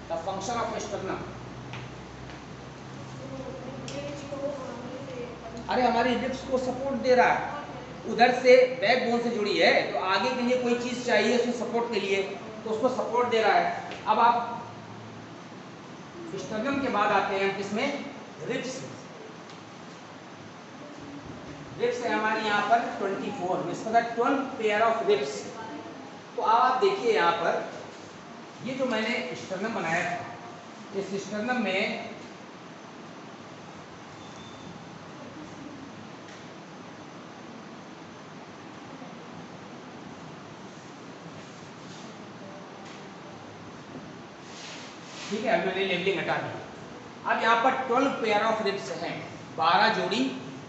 The function of sternum. अरे हमारी रिब्स को सपोर्ट दे रहा है, उधर से बैकबोन से जुड़ी है, तो आगे के लिए कोई चीज चाहिए उसको सपोर्ट के लिए, तो उसको सपोर्ट दे रहा है। अब आप स्टर्नम के बाद आते हैं किसमें? रिब्स। रिब्स है हमारी यहाँ पर 24, इसका 12 पेयर ऑफ रिब्स। तो अब आप देखिए यहाँ पर ये जो मैंने स्टर्नम बनाया था, इस स्टर्नम में ठीक है, अभी मैंने लेबलिंग हटा दी। अब यहाँ पर 12 पेयर ऑफ रिब्स हैं, 12 जोड़ी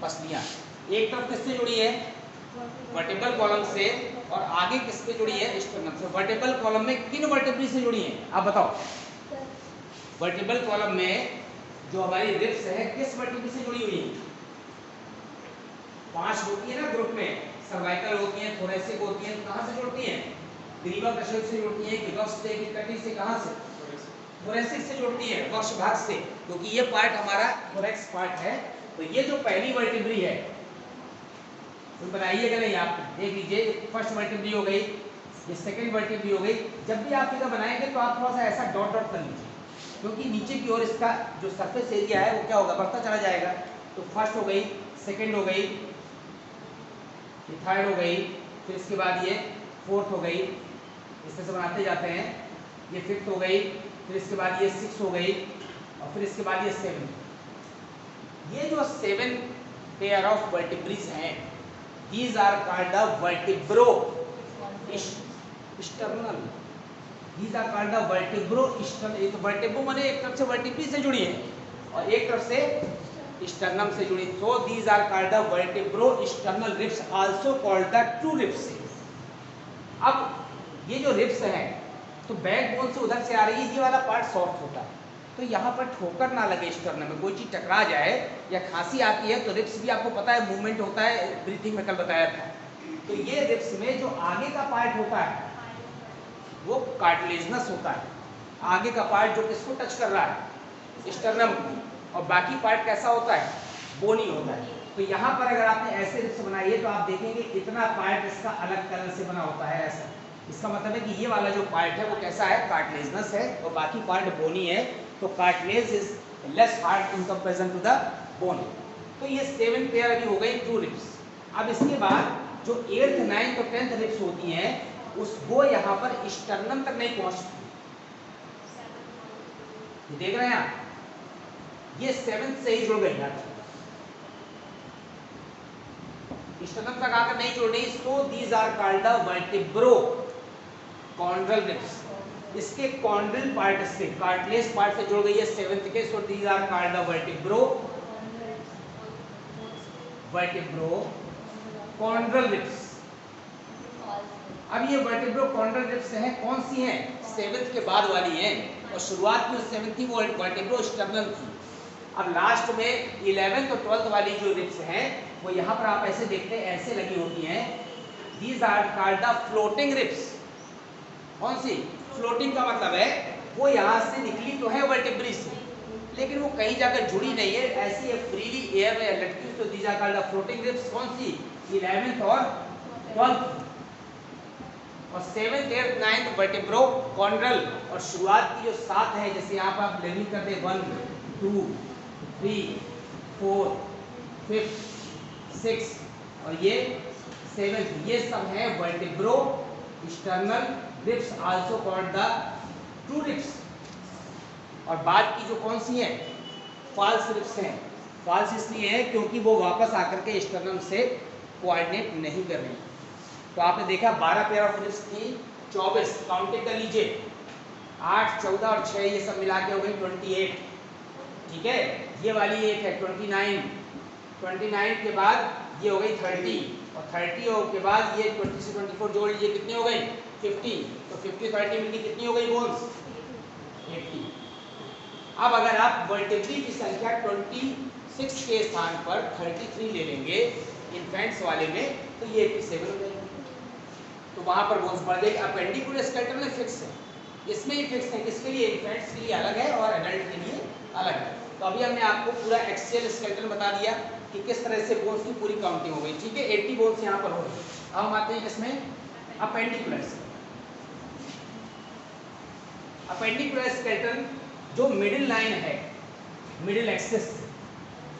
पसलियाँ। एक तरफ किससे जुड़ी है? वर्टिब्रल कॉलम से, और आगे किससे जुड़ी है? स्टर्नम से। वर्टिब्रल कॉलम में किन वर्टिब्री से जुड़ी हैं आप बताओ? वर्टिब्रल कॉलम में जो हमारी रिब्स है किस वर्टिब्री से जुड़ी हुई है? 5 होती है ना ग्रुप में, सर्वाइकल होती है, थोरेसिक होती है, कहाँ से जुड़ती हैं? ग्रीवा कशल से जुड़ती है कि वक्ष से कि कटी से, कहाँ से? थोरेसिक से जुड़ती है, वक्ष भाग से, क्योंकि ये पार्ट हमारा थोरेक्स पार्ट है। तो ये जो पहली वर्टिब्री है तो बनाइएगा नहीं, आप देख लीजिए, फर्स्ट वर्टिब्री हो गई, ये सेकंड वर्टिब्री हो गई। जब भी आप इधर बनाएंगे तो आप थोड़ा सा ऐसा डॉट डॉट कर लीजिए, क्योंकि नीचे की ओर इसका जो सरफेस एरिया है वो क्या होगा? बढ़ता चला जाएगा। तो फर्स्ट हो गई, सेकंड हो गई, थर्ड हो गई, फिर इसके बाद ये फोर्थ हो गई, इस तरह से बनाते जाते हैं। ये फिफ्थ हो गई, फिर इसके बाद ये सिक्स हो गई, और फिर इसके बाद ये सेवन। ये जो 7 पेयर ऑफ वर्टिब्रीज हैं, these are called the vertebro sternal, these are called the vertebro sternal। एक वर्टिब्रो माने एक तरफ से वर्टिब्री से जुड़ी है और एक तरफ से स्टर्नम से जुड़ी, so these are called the vertebro sternal ribs, also called the true ribs। अब ये जो रिब्स है तो बैकबोन से उधर से आ रही है, ये वाला पार्ट सॉफ्ट होता है, तो यहाँ पर ठोकर ना लगे स्टर्नम में, कोई चीज़ टकरा जाए या खांसी आती है तो रिब्स भी आपको पता है मूवमेंट होता है, ब्रीथिंग में कल बताया था। तो ये रिब्स में जो आगे का पार्ट होता है वो कार्टिलेजनस होता है, आगे का पार्ट जो किसको टच कर रहा है? स्टर्नम को, और बाकी पार्ट कैसा होता है? बोनी होता है। तो यहाँ पर अगर आपने ऐसे रिब्स बनाई है तो आप देखेंगे इतना पार्ट इसका अलग कलर से बना होता है ऐसा, इसका मतलब है कि ये वाला जो पार्ट है वो कैसा है? कार्टिलेजनस है, और बाकी पार्ट बोनी है। तो cartilage is less hard in comparison to the bone. तो ये 7 पेयर अभी हो गई ट्रू रिब्स। अब इसके बाद जो 8th 9th और 10th रिब्स होती हैं वो यहाँ पर स्टर्नम तक नहीं पहुँच सकती, देख रहे हैं आप? ये 7th से ही जुड़ गई यहाँ तक, स्टर्नम तक आकर नहीं जुड़ रही। So these are called the vertebrochondral ribs. इसके कॉन्ड्रल पार्ट से, कार्टिलेज पार्ट से जुड़ गई है 7th के, so these are called the vertebrochondral ribs. अब ये वर्टिब्रो कॉन्ड्रल रिब्स हैं, कौन सी हैं? 7th के बाद वाली हैं, और शुरुआत में 7th थी वो वर्टिब्रो स्टर्नल थी। अब लास्ट में 11th और 12th वाली जो रिब्स हैं वो यहाँ पर आप ऐसे देखते हैं, ऐसे लगी होती हैं। These are called the floating ribs. कौन सी? फ्लोटिंग का मतलब है वो यहाँ से निकली तो है वर्टिब्री से, लेकिन वो कहीं जाकर जुड़ी नहीं है, ऐसी फ्रीली एयर में लटकी। तो these are called the floating ribs. कौन सी? 11th और 12th, और 7th 8th 9th vertebro chondral. और शुरुआत की जो 7 है, जैसे यहाँ पर आप लेवलिंग करते हैं 1 2 3 4 5 6 और ये 7th, ये सब है vertebro sternal ribs, also called the true ribs. और बाद की जो कौन सी है? फॉल्स रिब्स हैं। फॉल्स इसलिए है क्योंकि वो वापस आकर के स्टर्नम से कोऑर्डिनेट नहीं कर रही। तो आपने देखा 12 पेयर ऑफ रिब्स थी, 24 काउंटिंग कर लीजिए, 8 14 और 6 ये सब मिला के हो गई 28। ठीक है, ये वाली एक है 29 के बाद ये हो गई 30, और 30 के बाद ये 20 से 24 जोड़ लीजिए, कितनी हो गई? 50। तो 50 30 मिलकर कितनी हो गई बोन्स? 80। अब अगर आप वर्टिब्री की संख्या 26 के स्थान पर 33 ले लेंगे इन्फेंट्स वाले में, तो ये 87 हो जाएगी। तो वहां पर बोन्स बढ़ जाएगी। अपेंडिकुलर स्केलेटन में फिक्स है, इसमें ही फिक्स है, किसके लिए? इन्फेंट्स के लिए अलग है और एडल्ट के लिए अलग है। तो अभी हमने आपको पूरा एक्सियल स्केलेटन बता दिया कि किस तरह से बोन्स की पूरी काउंटिंग हो गई। ठीक है, 80 बोन्स यहाँ पर हो गई। अब हम आते हैं इसमें अपेंडिकुलर। अपेंडिकुलर स्केलेटन जो मिडिल लाइन है, मिडिल एक्सिस,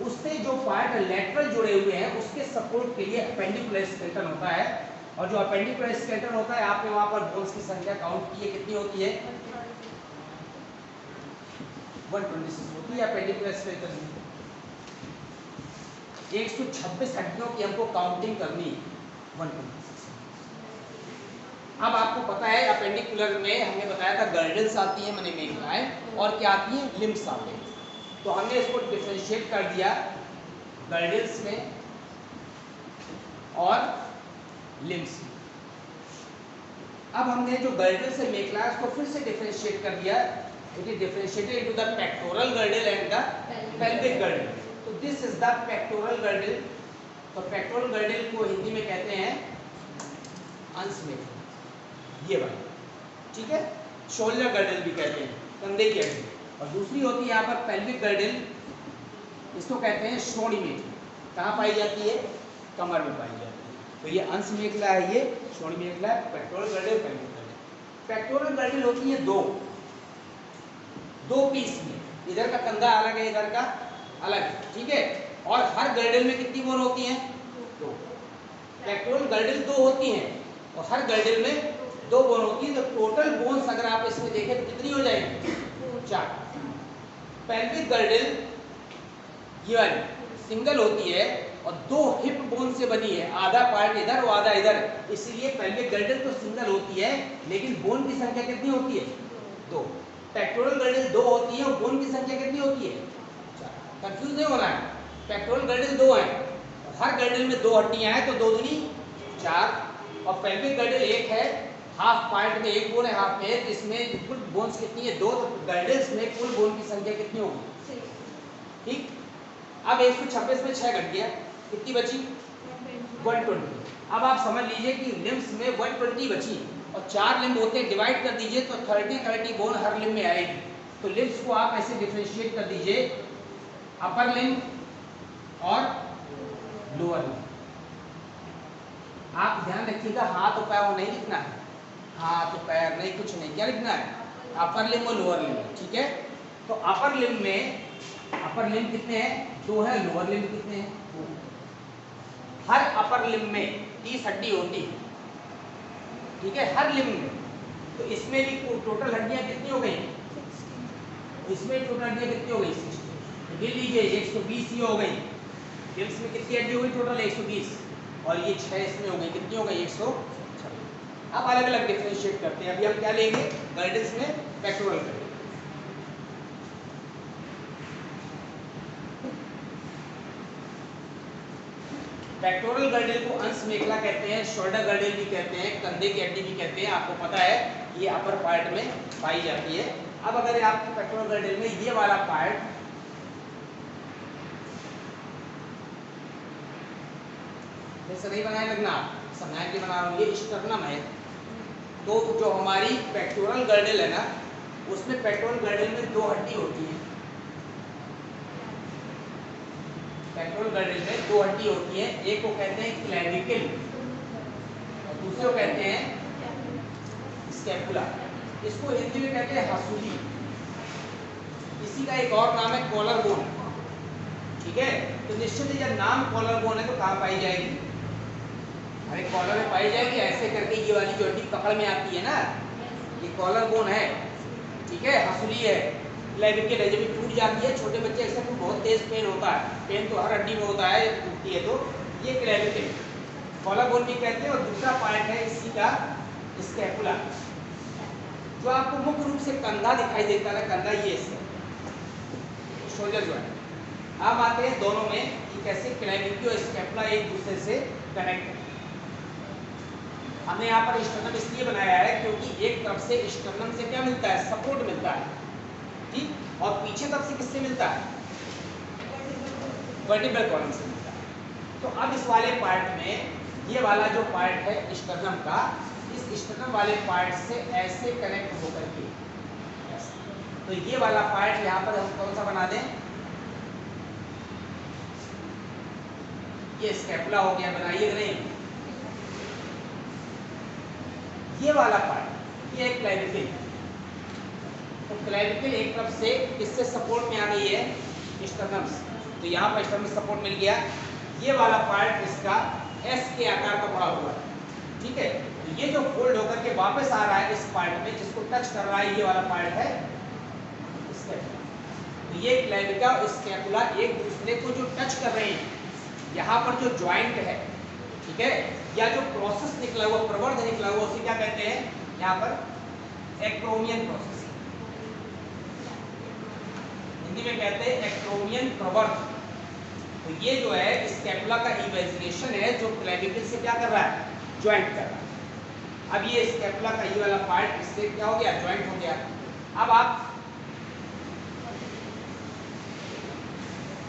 उससे जो पार्ट लेटरल जुड़े हुए हैं उसके सपोर्ट के लिए अपेंडिकुलर स्केलेटन होता है। और जो अपेंडिकुलर स्केलेटन होता है, आपने वहां पर बोन्स की संख्या काउंट की है, कितनी होती है? 126 होती है अपेंडिकुलर स्केलेटन में। 126 हड्डियों की हमको काउंटिंग करनी है, 126। अब आपको पता है अपेंडिकुलर में हमने बताया था गर्डल्स आती हैं माने मेखलाएं, और क्या आती हैं, लिम्स आते हैं। तो हमने इसको डिफरेंशिएट कर दिया गर्डल्स में और लिम्स में। अब हमने जो गर्डल से मेखला है उसको फिर से डिफरेंशिएट कर दिया, it is differentiated into the pectoral girdle and the pelvic girdle. तो this is the pectoral girdle. तो पेक्टोरल गर्डल को हिंदी में कहते हैं अंश मेखला, ये वाला, ठीक है। शोल्डर गर्डल भी कहते हैं, कंधे की हड्डी। और दूसरी होती है यहाँ पर पेल्विक गर्डल, इसको कहते हैं श्रोणि मेखला। कहाँ पाई जाती है, कमर में पाई जाती है। तो ये अंश मेखला है, ये श्रोणि मेखला, pectoral girdle, pelvic girdle. Pectoral girdle होती है दो पीस में, इधर का कंधा अलग है, इधर का अलग है, ठीक है। और हर गर्डल में कितनी बोन होती हैं, 2। पेक्टोरल गर्डल 2 होती हैं और हर गर्डल में 2 बोन होती है। तो टोटल बोन्स अगर आप इसमें देखें तो कितनी हो जाएगी, 4। पेल्विक गर्डल ये वाली सिंगल होती है और 2 हिप बोन से बनी है, आधा पार्ट इधर और आधा इधर, इसीलिए पेल्विक गर्डल तो सिंगल होती है, लेकिन बोन की संख्या कितनी होती है, 2। पेक्टोरल गर्डल 2 होती है और बोन की संख्या कितनी होती है, 4। कंफ्यूज नहीं होना है, पेक्टोरल गर्डल 2 है, हर गर्डल में 2 हड्डियां हैं, तो 2 दूनी 4। और पेल्विक गर्डल 1 है, हाफ पार्ट में 1 बोन है, हाफ में है, इसमें कुल बोन्स कितनी है, 2। तो गर्डल्स में कुल बोन की संख्या कितनी होगी, ठीक। अब 126 में 6 घट गया, कितनी बची, 120। अब आप समझ लीजिए कि लिम्स में 120 बची और 4 लिम्ब होते हैं, डिवाइड कर दीजिए तो 30 बोन हर लिम्ब में आएगी। तो लिम्स को आप ऐसे डिफरेंशिएट कर दीजिए, अपर लिम्ब और लोअर लिम्ब। आप ध्यान रखिएगा, हाथ और पैर नहीं लिखना है, हाथ और पैर नहीं, कुछ नहीं, क्या लिखना है, अपर लिम्ब और लोअर लिम्ब, ठीक है। तो अपर लिम्ब में, अपर लिम्ब कितने हैं, 2 है, लोअर लिम्ब कितने हैं, 2। हर अपर लिम्ब में 30 हड्डी होती है, ठीक है, हर लिम्ब में। तो इसमें भी टोटल हड्डियां कितनी हो गई, इसमें टोटल हड्डियां कितनी हो गई, 60। तो गिन लीजिए 120 ही हो गई। लिम्स में कितनी हड्डी हो गई टोटल, 120, और ये 6 इसमें हो गई, कितनी हो गई, 126। अब अलग अलग डिफरेंशिएट करते हैं। अभी हम क्या लेंगे, गर्डल्स में पेक्टोरल गर्डल। पेक्टोरल गर्डल को अंश मेखला कहते हैं, शोल्डर गर्डल भी कहते हैं, कंधे की हड्डी भी कहते हैं, आपको पता है ये अपर पार्ट में पाई जाती है। अब अगर आपको पेक्टोरल गर्डल में ये वाला पार्ट जैसे नहीं बनाए लगना, समझा के बना रहा हूँ, ये स्टर्नम है। तो जो हमारी पेक्टोरल गर्डल है ना, उसमें पेक्टोरल गर्डल में 2 हड्डी होती है, पेक्टोरल गर्डल में 2 हड्डी होती है, एक को कहते हैं क्लेविकल और दूसरे को कहते हैं स्कैपुला। इसको हिंदी में कहते हैं हसूली। इसी का एक और नाम है कॉलर बोन, ठीक है। तो निश्चित ही जब नाम कॉलर बोन है तो कहाँ पाई जाएगी, अरे कॉलर में पाई जाएगी, ऐसे करके ये वाली जो हड्डी पकड़ में आती है ना, ये कॉलर बोन है, ठीक है, हसूली है। क्लेविकल है, जब टूट जाती है, छोटे बच्चे ऐसे तो बहुत तेज पेन होता है, पेन तो हर हड्डी में होता है, टूटती है तो ये क्लेविकल, कॉलर बोन भी कहते हैं। और दूसरा पार्ट है इसी का स्कैपुला, जो आपको मुख्य रूप से कंधा दिखाई देता है, कंधा ये शोल्डर जो है। अब आते हैं दोनों में कि कैसे क्लेविकल और स्कैपुला एक दूसरे से कनेक्ट है। हमने यहाँ पर स्टर्नम इसलिए बनाया है क्योंकि एक तरफ से स्टर्नम से क्या मिलता है, सपोर्ट मिलता है, ठीक, और पीछे तरफ से किससे मिलता है, वर्टिब्रल कॉलम से मिलता है। तो अब इस वाले पार्ट में ये वाला जो पार्ट है स्टर्नम का, इस स्टर्नम वाले पार्ट से ऐसे कनेक्ट होकर के, तो ये वाला पार्ट यहाँ पर हम कौन सा बना दें, ये स्कैपुला हो गया, बनाइए नहीं, ये वाला पार्ट ये एक क्लेविकल। तो क्लेविकल एक तरफ से इससे सपोर्ट में आ गई है स्टर्नम से, तो यहाँ पर स्टर्नम सपोर्ट मिल गया। ये वाला पार्ट इसका एस के आकार का बड़ा हुआ है, ठीक है। तो ये जो फोल्ड होकर के वापस आ रहा है इस पार्ट में, जिसको टच कर रहा है, ये वाला पार्ट है स्कैपुला। तो ये क्लेविका और स्कैपुला एक दूसरे को जो टच कर रहे हैं, यहाँ पर जो ज्वाइंट है, ठीक है, या जो प्रोसेस निकला हुआ, प्रवर्ध निकला हुआ, उसे क्या कहते हैं यहाँ पर एक्रोमियन प्रोसेस, हिंदी में कहते हैं एक्रोमियन प्रवर्ध। तो ये जो है स्कैपुला का इमेजिनेशन है जो क्लेविकल से क्या कर रहा है, ज्वाइंट कर रहा है। अब ये स्कैपुला का ये वाला पार्ट इससे क्या हो गया, ज्वाइंट हो गया। अब आप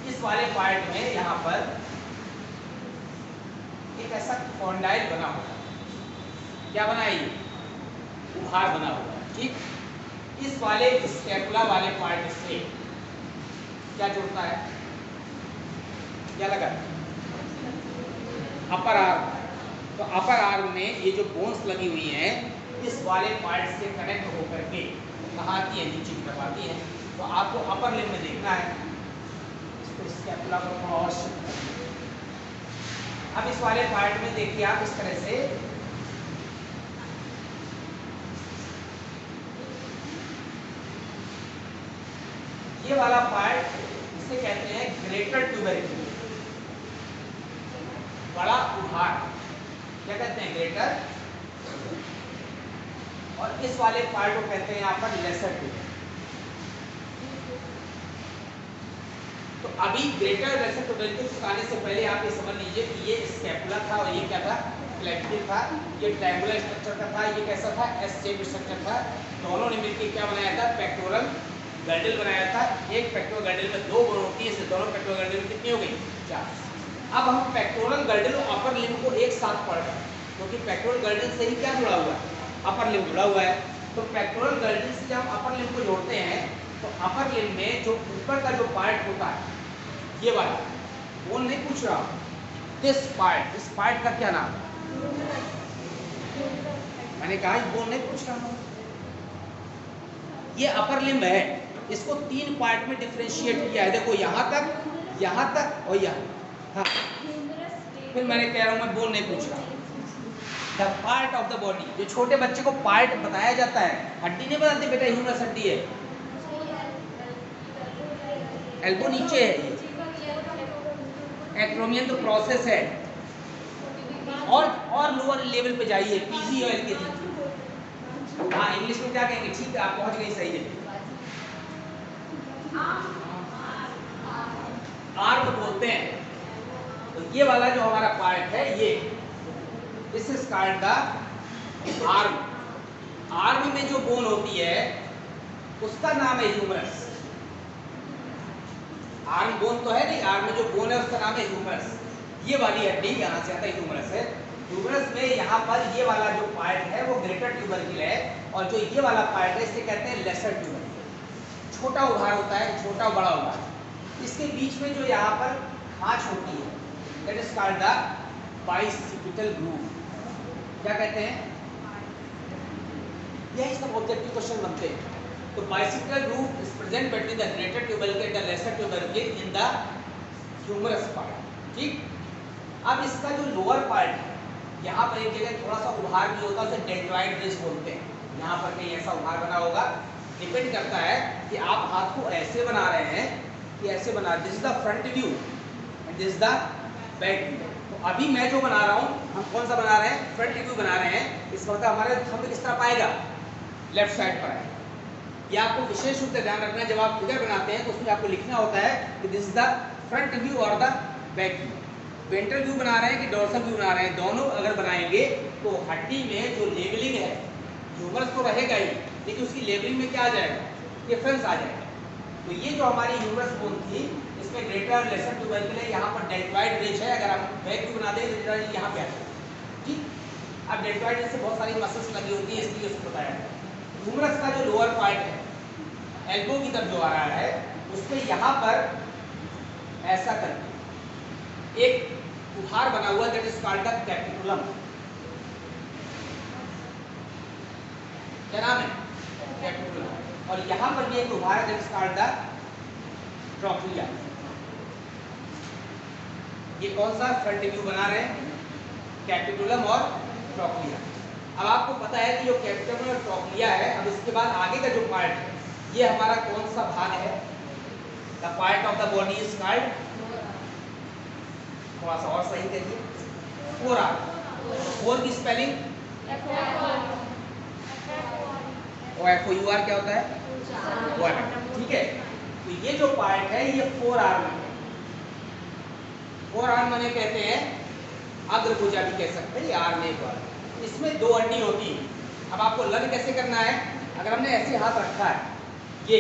इस वाले पार्ट में यहाँ पर एक ऐसा कॉन्डाइल बना हुआ है, क्या बना है, ये उभार बना हुआ है, ठीक। इस वाले स्कैपुला वाले पार्ट से क्या जुड़ता है, क्या लगा, अपर आर्म। तो अपर आर्म में ये जो बोन्स लगी हुई हैं इस वाले पार्ट से कनेक्ट होकर के कहाँ आती है, नीचे की तरफ आती है। तो आपको अपर लिम्ब में देखना है, इसको स्कैपुला को थोड़ा और शिफ्ट कर। अब इस वाले पार्ट में देखिए आप इस तरह से ये वाला पार्ट इसे कहते हैं ग्रेटर ट्यूबरक्यूल, बड़ा उभार, क्या कहते हैं, ग्रेटर। और इस वाले पार्ट को कहते हैं यहाँ पर लेसर ट्यूबर। तो अभी ग्रेटर लेसर ट्यूबरक्यूल सिखाने से पहले आप ये समझ लीजिए कि ये स्कैपुला था और ये क्या था, क्लेविकल था। ये ट्रायंगुलर स्ट्रक्चर का था, ये कैसा था, एस शेप स्ट्रक्चर था। दोनों ने मिलकर क्या बनाया था, पेक्टोरल गर्डल बनाया था। एक पेक्टोरल गर्डल में दो बोन होती है, इससे दोनों पेक्टोरल गर्डल में कितनी हो गई, 4। अब हम पेक्टोरल गर्डल और अपर लिम्ब को एक साथ पढ़ रहे हैं क्योंकि पेक्टोरल गर्डल से ही क्या जुड़ा हुआ है, अपर लिम्ब जुड़ा हुआ है। तो पेक्टोरल गर्डल से जब अपर लिम्ब को जोड़ते हैं तो अपर लिम्ब में जो ऊपर का जो पार्ट होता है, ये वाला, वो नहीं पूछ रहा हूं, दिस पार्ट, इस पार्ट का क्या नाम, मैंने कहा वो नहीं पूछ रहा हूं। ये अपर लिम्ब है, इसको 3 पार्ट में डिफरेंशिएट किया है। देखो यहाँ तक और यहाँ। हाँ, फिर मैंने कह रहा हूँ, मैं बोल नहीं पूछ रहा। The part of the body, जो छोटे बच्चे को पार्ट बताया जाता है, हड्डी नहीं बताते बेटा, ह्यूमरस हड्डी है, एल्बो नीचे है, एक्रोमियन तो प्रोसेस है। और लोअर लेवल पे जाइए, पीजी और एलकेजी। हाँ, इंग्लिश में क्या कहेंगे, ठीक है, आप पहुंच गए सही है। आर्म बोलते हैं। तो ये वाला जो हमारा पार्ट है, ये this is called the arm. Arm में जो बोन होती है उसका नाम है ह्यूमरस। आर्म बोन तो है नहीं, आर्म में जो बोन है उसका नाम है ह्यूमरस। ये वाली हड्डी यहाँ से आता है, ह्यूमरस है। ह्यूमरस में यहाँ पर ये वाला जो पार्ट है वो ग्रेटर ट्यूबरक्यूल है, और जो ये वाला पार्ट है इसे कहते हैं लेसर ट्यूबरक्यूल। छोटा उभार होता है, छोटा बड़ा उभार। इसके बीच में जो यहाँ पर खांच होती है, that is called the bicipital groove. क्या कहते हैं, यही सब ऑब्जेक्टिव क्वेश्चन बनते हैं। तो bicipital groove is present between the greater tubercle and the lesser tubercle in the humerus part, ठीक। अब इसका जो लोअर पार्ट है, यहाँ पर एक जगह थोड़ा सा उभार भी होता है, उसे डेल्टॉइड रिज बोलते हैं। यहाँ पर कहीं ऐसा उभार बना होगा। डिपेंड करता है कि आप हाथ को ऐसे बना रहे हैं कि ऐसे बना, this is the front view and this is the back view. तो अभी मैं जो बना रहा हूँ, हम कौन सा बना रहे हैं, फ्रंट व्यू बना रहे हैं। इस वक्त हमारे थंब किस तरफ आएगा, लेफ्ट साइड पर आएगा। ये आपको विशेष रूप से ध्यान रखना है, जब आप फिगर बनाते हैं तो उसमें आपको लिखना होता है कि this is the front view और the back view. Ventral view बना रहे हैं कि डोर्सल व्यू बना रहे हैं, दोनों अगर बनाएंगे तो हड्डी में जो लेवलिंग है, ह्यूमरस तो रहेगा ही, लेकिन उसकी लेवलिंग में क्या आ जाएगा, डिफरेंस आ जाएगा। तो ये जो हमारी ह्यूमरस बोन थी, इसमें ग्रेटर और लेसर ट्यूबरक्यूल है, यहाँ पर डेल्टॉइड रिज है। अगर हम बैक व्यू बना दें तो डेल्टॉइड यहाँ पे आ जाएगा, ठीक। अब डेल्टॉइड रिज से बहुत सारी मसल्स लगी होती है, इसलिए उसको बताया जाता है। ह्यूमरस का जो लोअर पार्ट है, एल्बो की तरफ जो आ रहा है, उसमें यहाँ पर ऐसा करके एक उभार बना हुआ, that is called the capitulum. क्या नाम है, कैपिटुलम। और यहाँ पर भी एक उभार है, that is called the trochlea. ये कौन सा फ्रंट व्यू बना रहे हैं, कैपिटुलम और ट्रोक्लिया। अब आपको पता है कि जो कैपिटुलम और ट्रोक्लिया है, अब इसके बाद आगे का जो पार्ट है, ये हमारा कौन सा भाग है, the part of the body is called, थोड़ा सा और सही करिए, फोरआर्म। फोर की स्पेलिंग FOUR क्या होता है? वन। ठीक है, तो ये जो पार्ट है ये फोर आर्म है। फोर आर्म माने कहते हैं अग्रभुजा भी कह सकते हैं, आर्म एक बार। इसमें दो हड्डी होती है। अब आपको लर्न कैसे करना है, अगर हमने ऐसे हाथ रखा है ये,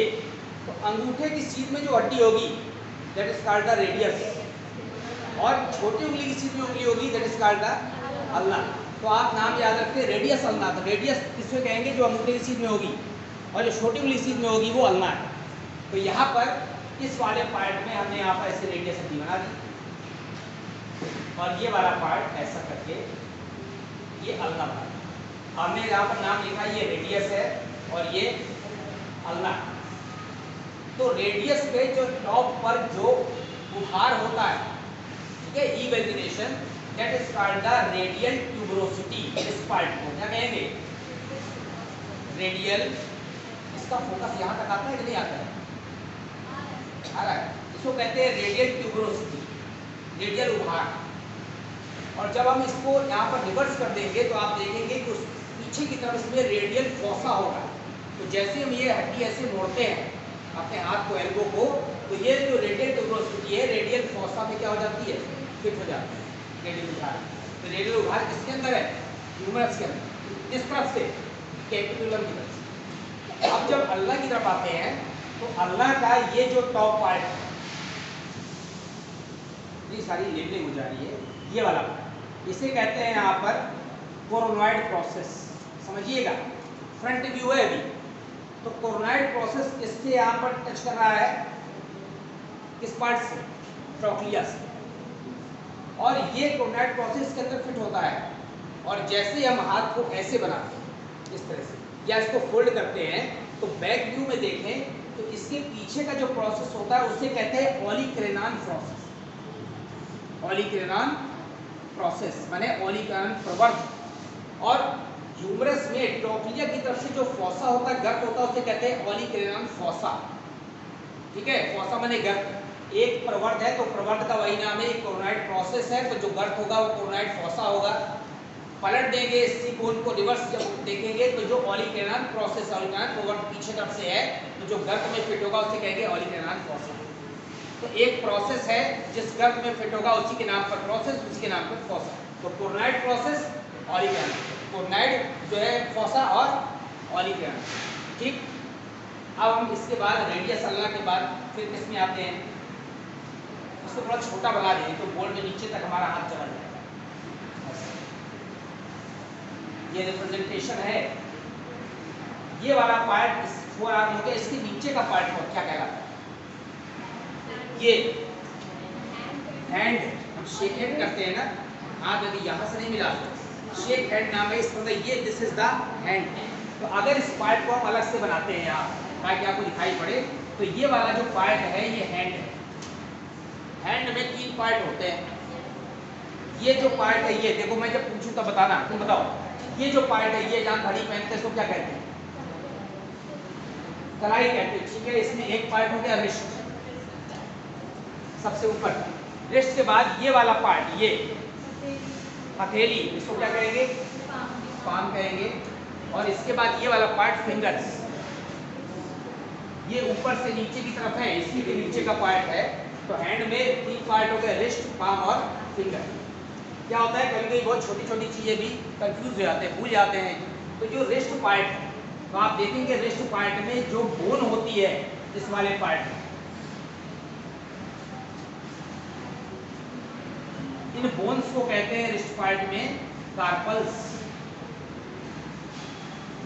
तो अंगूठे की सीध में जो हड्डी होगी that is called the radius, और छोटी उंगली की सीध में उंगली होगी that is called the ulna. तो आप नाम याद रखते हैं रेडियस अल्ना। तो रेडियस किसमें कहेंगे, जो अंगूठे की सीध में होगी, और जो छोटी उंगली सीध में होगी वो अल्ना है। तो यहाँ पर इस वाले पार्ट में हमने यहाँ पर ऐसे रेडियस हड्डी बना दी, और ये वाला पार्ट ऐसा करके ये अल्ना पार्ट। हमने यहाँ पर नाम लिखा, ये रेडियस है और ये अल्ना। तो रेडियस पे जो टॉप पर जो बुखार होता है, ठीक है, इवेल्यूनेशन, that is called the radial tuberosity. इस पार्ट को क्या कहेंगे, रेडियल। इसका फोकस यहाँ तक आता है कि नहीं आता है? आ रहा है। इसको कहते हैं रेडियल ट्यूबरोसिटी, रेडियल उभार। और जब हम इसको यहाँ पर रिवर्स कर देंगे तो आप देखेंगे कि उस पीछे की तरफ इसमें रेडियल फोसा होगा। तो जैसे हम ये हड्डी ऐसे मोड़ते हैं अपने हाथ को, एल्बो को, तो ये जो रेडियल ट्यूबरोसिटी है रेडियल फोसा में क्या हो जाती है, फिट हो जाती है, रेडियल उभार। तो रेडियल उभार किसके अंदर है, ह्यूमरस के अंदर। इस तरफ से कैपिटुलम की तरफ से। अब जब अल्ना की तरफ आते हैं तो अल्ना का ये जो टॉप पार्ट है, ये सारी लेबलिंग हो जा रही है, ये वाला पार्ट, इसे कहते हैं यहाँ पर कोरोनॉइड प्रोसेस। समझिएगा, फ्रंट व्यू है अभी। तो कोरोनॉइड प्रोसेस इससे यहाँ पर टच कर रहा है, किस पार्ट से, ट्रोक्लिया से, और ये कोरोनॉइड प्रोसेस के अंदर फिट होता है। और जैसे हम हाथ को ऐसे बनाते हैं इस तरह से, या इसको फोल्ड करते हैं, तो बैक व्यू में देखें तो इसके पीछे का जो प्रोसेस होता है उसे कहते हैं ओलिक्रेनान प्रोसेस। ओलिक्रेनान प्रोसेस माने ओलिक्रेनान प्रवर्ध। और ह्यूमरस में ट्रोक्लिया की तरफ से जो फोसा होता है, गर्त होता है, उसे कहते हैं ओलिक्रेनान फोसा। ठीक है, फोसा माने गर्त। एक प्रवर्ध है तो प्रवर्ध का वही नाम है, एक कोरोनॉइड प्रोसेस है, तो जो गर्त होगा वो कोरोनॉइड फोसा होगा। पलट देंगे इसी कोन को, रिवर्स जब देखेंगे तो जो ओलिक्रेनान प्रोसेस, ओलिक्रेनान प्रवर्ध पीछे तरफ से है, तो जो गर्त में फिट होगा उसे कहेंगे ओलिक्रेनान फोसा। तो एक प्रोसेस है जिस गर्त में फिट होगा उसी के नाम पर प्रोसेस, उसी के नाम पर फोसा। तो कोरोनॉइड प्रोसेस, ओलिक्रेनान, कोरोनॉइड जो है फोसा और ओलिक्रेनान। ठीक, अब हम इसके बाद रेडियस अल्ना के बाद फिर किसमें आते हैं, इसको थोड़ा छोटा बना दें तो बोर्ड में नीचे तक हमारा हाथ चला जाएगा। ये रिप्रेजेंटेशन है। ये वाला पार्ट इस फोर आर्म हो गया, इसके नीचे का पार्ट को क्या कहलाता है, ये हैंड। हम शेक हैंड करते हैं ना, हाथ यदि यहाँ से नहीं मिला, शेक हैंड नाम है इस पर, ये दिस इज द हैंड। तो अगर इस पार्ट को हम अलग से बनाते हैं यहाँ ताकि आपको दिखाई पड़े, तो ये वाला जो पार्ट है ये हैंड है। हैंड में तीन पार्ट होते हैं। ये जो पार्ट है, ये देखो, मैं जब पूछूं तो बताना, तुम बताओ, ये जो पार्ट है, ये जहाँ घड़ी पहनते हैं इसको क्या कहते हैं, कलाई कहते हैं। ठीक है, इसमें एक पार्ट हो गया रिस्ट, सबसे ऊपर। रिस्ट के बाद ये वाला पार्ट, ये हथेली, इसको क्या कहेंगे, पाम कहेंगे। और इसके बाद ये वाला पार्ट फिंगर्स, ये ऊपर से नीचे की तरफ है, इसी के नीचे का पार्ट है। तो हैंड में तीन पार्ट हो गए, रिस्ट, पाम और फिंगर। क्या होता है, कभी कभी बहुत छोटी छोटी चीजें भी कंफ्यूज हो जाते हैं, भूल जाते हैं। तो जो रिस्ट पार्ट है, तो आप देखेंगे रिस्ट पार्ट में जो बोन होती है, इस वाले पार्ट में, इन बोन्स को कहते हैं रिस्ट पार्ट में कार्पल्स।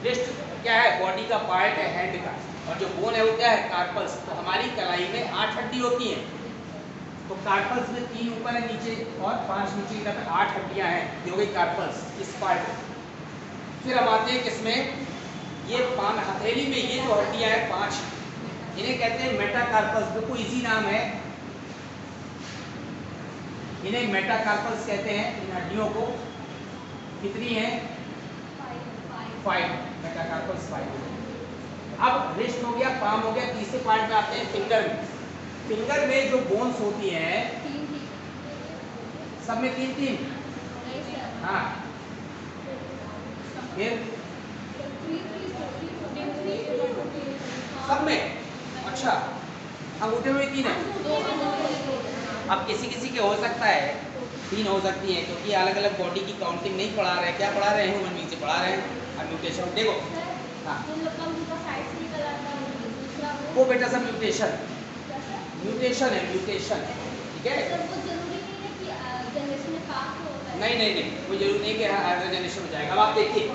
रिस्ट क्या है, बॉडी का पार्ट है हैंड का, और जो बोन है वो क्या है, कार्पल्स। तो हमारी कलाई में 8 हड्डी होती हैं। तो कार्पल्स में 3 ऊपर है, नीचे और 5 नीचे की तरफ, 8 हड्डियां हैं, ये हो गई कार्पल्स इस पार्ट में। फिर हम आते हैं किसमें, ये पाम, हथेली में ये जो हड्डियां हैं 5, इन्हें कहते हैं मेटाकार्पल्स। बिल्कुल इजी नाम है, इन्हें मेटाकार्पल्स कहते हैं। इन हड्डियों को कितनी है, 5 मेटाकार्पल्स 5। अब रिस्ट हो गया, पाम हो गया, तीसरे पार्ट में आते हैं फिंगर में। फिंगर में जो बोन्स होती हैं, सब में 3-3, हाँ, फिर सब में, अच्छा अंगूठे में 3 है। अब किसी किसी के हो सकता है 3 हो सकती है, क्योंकि अलग अलग बॉडी की काउंटिंग नहीं पढ़ा रहे हैं। क्या पढ़ा रहे हैं? ह्यूमन बीइंग से पढ़ा रहे हैं। अब म्यूटेशन देखो, हाँ वो बेटा सब म्यूटेशन, म्यूटेशन है, म्यूटेशन, ठीक है। नहीं नहीं नहीं, कोई जरूरी नहीं कि हर जनरेशन हो जाएगा। अब आप देखिए,